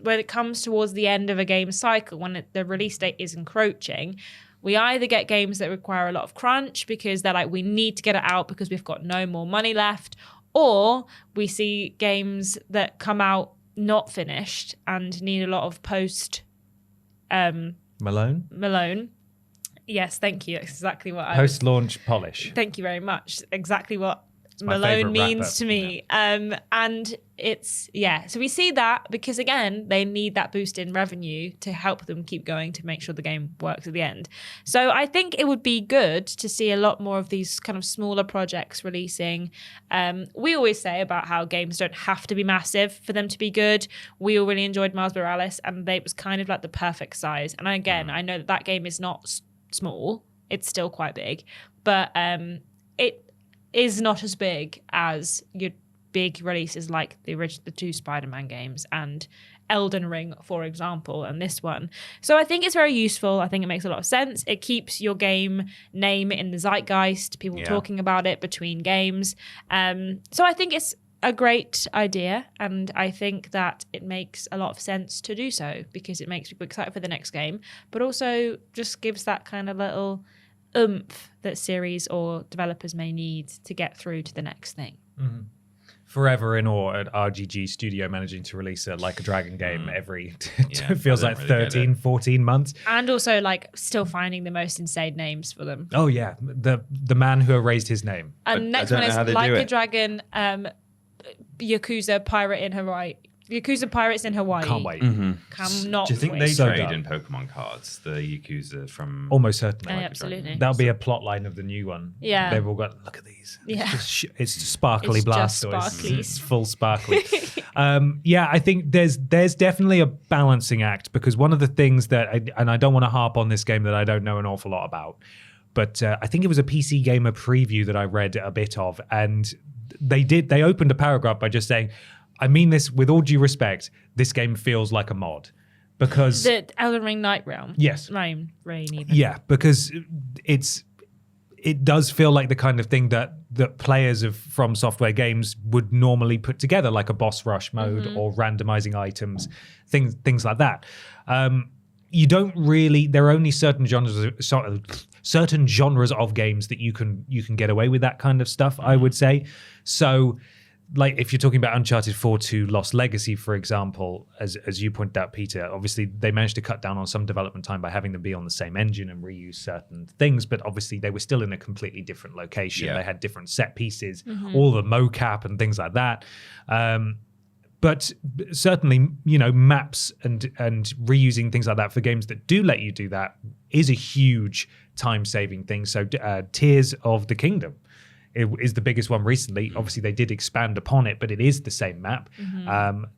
when it comes towards the end of a game cycle, when the release date is encroaching, we either get games that require a lot of crunch because they're like, we need to get it out because we've got no more money left, or we see games that come out not finished and need a lot of Malone. Yes, thank you. That's exactly what Post-launch polish. Thank you very much. Exactly what Malone means to me. And it's, so we see that because, again, they need that boost in revenue to help them keep going to make sure the game works at the end. So I think it would be good to see a lot more of these kind of smaller projects releasing. We always say about how games don't have to be massive for them to be good. We all really enjoyed Miles Morales, and it was kind of like the perfect size. And again, I know that game is not small. It's still quite big. But it is not as big as your big releases like the 2 Spider-Man games and Elden Ring, for example, and this one. So I think it's very useful. I think it makes a lot of sense. It keeps your game name in the zeitgeist, people talking about it between games. So I think it's a great idea, and I think that it makes a lot of sense to do so because it makes people excited for the next game, but also just gives that kind of little oomph that series or developers may need to get through to the next thing. Mm-hmm. Forever in awe at RGG Studio managing to release a Like a Dragon game every feels like really 13, 14 months. And also like still finding the most insane names for them. Oh yeah, the man who erased his name. And next one is Like a Dragon, Yakuza Pirate in Hawaii. Yakuza Pirates in Hawaii. Can't wait. Do you think they So trade done. in Pokemon cards? The Yakuza from Almost certainly. Absolutely. That'll be a plot line of the new one. Yeah. They've all got, look at these. Yeah. It's sparkly It's just Blastoise. sparkly. It's full sparkly. I think there's definitely a balancing act because one of the things that, and I don't want to harp on this game that I don't know an awful lot about, but I think it was a PC Gamer preview that I read a bit of, and they opened a paragraph by just saying, I mean this with all due respect, this game feels like a mod. Because the Elden Ring Nightreign. Yes. Rain even. Yeah, because it does feel like the kind of thing that players of From Software games would normally put together, like a boss rush mode or randomizing items, things like that. You don't really. There are only certain genres of games that you can get away with that kind of stuff. I would say so. Like if you're talking about Uncharted 4 to Lost Legacy, for example, as you pointed out, Peter, obviously they managed to cut down on some development time by having them be on the same engine and reuse certain things, but obviously they were still in a completely different location. Yeah. They had different set pieces, all the mocap and things like that. But certainly, maps and reusing things like that for games that do let you do that is a huge time-saving thing. So Tears of the Kingdom is the biggest one recently. Obviously, they did expand upon it, but it is the same map.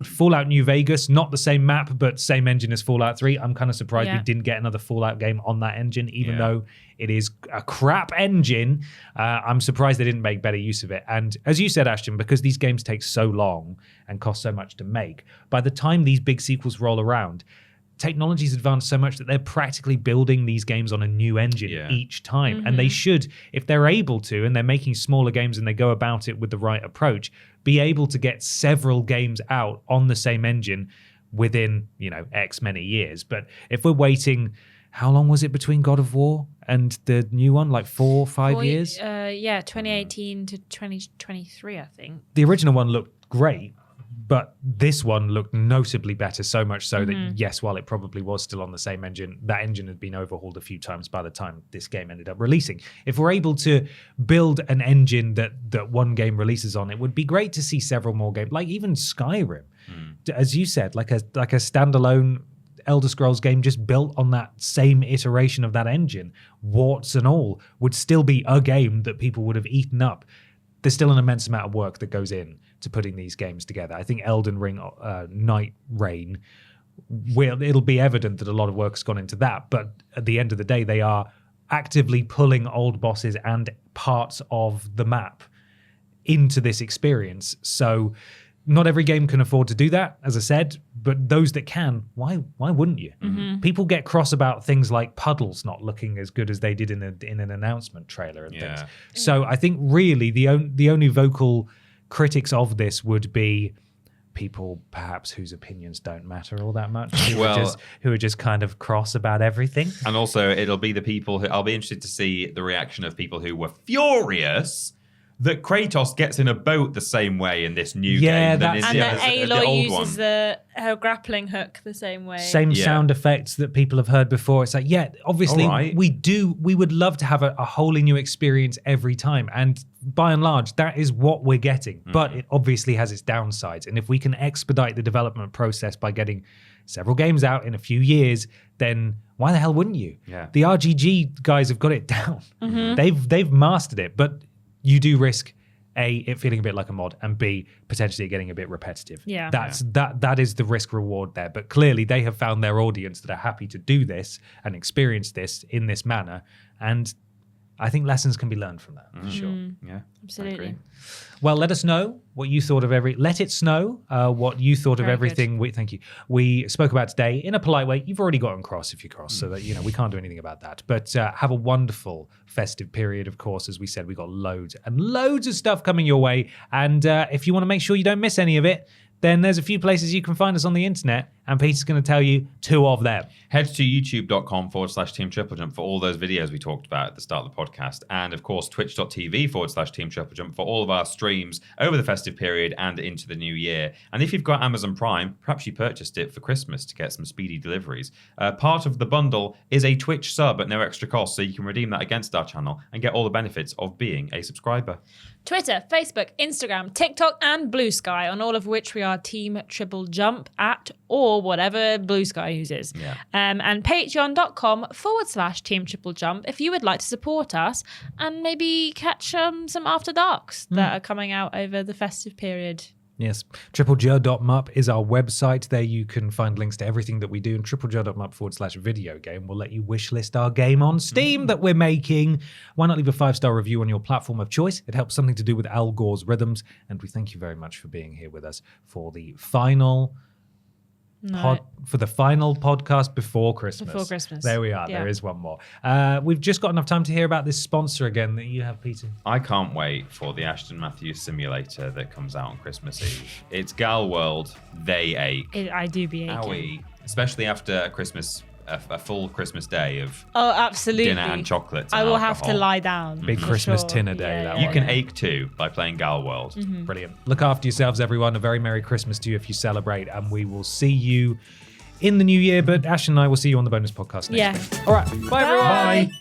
Fallout New Vegas, not the same map, but same engine as Fallout 3. I'm kind of surprised we didn't get another Fallout game on that engine, even though it is a crap engine. I'm surprised they didn't make better use of it. And as you said, Ashton, because these games take so long and cost so much to make, by the time these big sequels roll around, technology's advanced so much that they're practically building these games on a new engine each time. And they should, if they're able to, and they're making smaller games and they go about it with the right approach, be able to get several games out on the same engine within, X many years. But if we're waiting, how long was it between God of War and the new one? Like 4 or 5 years? 2018 to 2023, I think. The original one looked great. But this one looked notably better, so much so that, yes, while it probably was still on the same engine, that engine had been overhauled a few times by the time this game ended up releasing. If we're able to build an engine that one game releases on, it would be great to see several more games, like even Skyrim. As you said, like a standalone Elder Scrolls game just built on that same iteration of that engine, warts and all, would still be a game that people would have eaten up. There's still an immense amount of work that goes in to putting these games together. I think Elden Ring Nightreign, it'll be evident that a lot of work's gone into that, but at the end of the day, they are actively pulling old bosses and parts of the map into this experience. So not every game can afford to do that, as I said, but those that can, why wouldn't you? People get cross about things like puddles not looking as good as they did in an announcement trailer and things. So I think really the only vocal critics of this would be people perhaps whose opinions don't matter all that much, who are just kind of cross about everything. And also it'll be the people who, I'll be interested to see the reaction of people who were furious that Kratos gets in a boat the same way in this new game. that's- And that the Aloy old uses one. her grappling hook the same way. Same sound effects that people have heard before. It's like, obviously Alright. we would love to have a wholly new experience every time. And by and large, that is what we're getting. But it obviously has its downsides. And if we can expedite the development process by getting several games out in a few years, then why the hell wouldn't you? Yeah. The RGG guys have got it down. They've mastered it, but you do risk A, it feeling a bit like a mod, and B, potentially it getting a bit repetitive. Yeah. That is the risk reward there. But clearly they have found their audience that are happy to do this and experience this in this manner. And I think lessons can be learned from that, for sure. Yeah, Absolutely. I agree. Well, let us know what you thought of let it snow what you thought of Very everything. Thank you. We spoke about today in a polite way. You've already gotten cross if you cross, so that, we can't do anything about that. But have a wonderful festive period, of course. As we said, we got loads and loads of stuff coming your way. And if you want to make sure you don't miss any of it, then there's a few places you can find us on the internet, and Peter's going to tell you 2 of them. Head to youtube.com/Team TripleJump for all those videos we talked about at the start of the podcast. And of course, twitch.tv/Team TripleJump for all of our streams over the festive period and into the new year. And if you've got Amazon Prime, perhaps you purchased it for Christmas to get some speedy deliveries. Part of the bundle is a Twitch sub at no extra cost, so you can redeem that against our channel and get all the benefits of being a subscriber. Twitter, Facebook, Instagram, TikTok, and Blue Sky, on all of which we are Team TripleJump at or whatever Blue Sky uses. Yeah. And patreon.com/Team TripleJump if you would like to support us and maybe catch some After Darks that are coming out over the festive period. Yes. TripleJ.mup is our website. There you can find links to everything that we do. And TripleJ.mup/video game will let you wishlist our game on Steam that we're making. Why not leave a 5-star review on your platform of choice? It helps something to do with Al Gore's rhythms. And we thank you very much for being here with us for the final podcast before Christmas. Before Christmas. There we are. Yeah. There is one more. We've just got enough time to hear about this sponsor again that you have, Peter. I can't wait for the Ashton Matthews simulator that comes out on Christmas Eve. It's Gal World. They ache. I do be aching. Owie. Especially after a Christmas, a full Christmas day of Oh, absolutely. dinner and chocolates. I and will have to alcohol. lie down. Big for Christmas sure. dinner day, that You one. can ache too by playing Gal World. Brilliant. Look after yourselves, everyone. A very Merry Christmas to you if you celebrate. And we will see you in the new year. But Ash and I will see you on the bonus podcast next week. All right. Bye, everyone. Bye. Bye.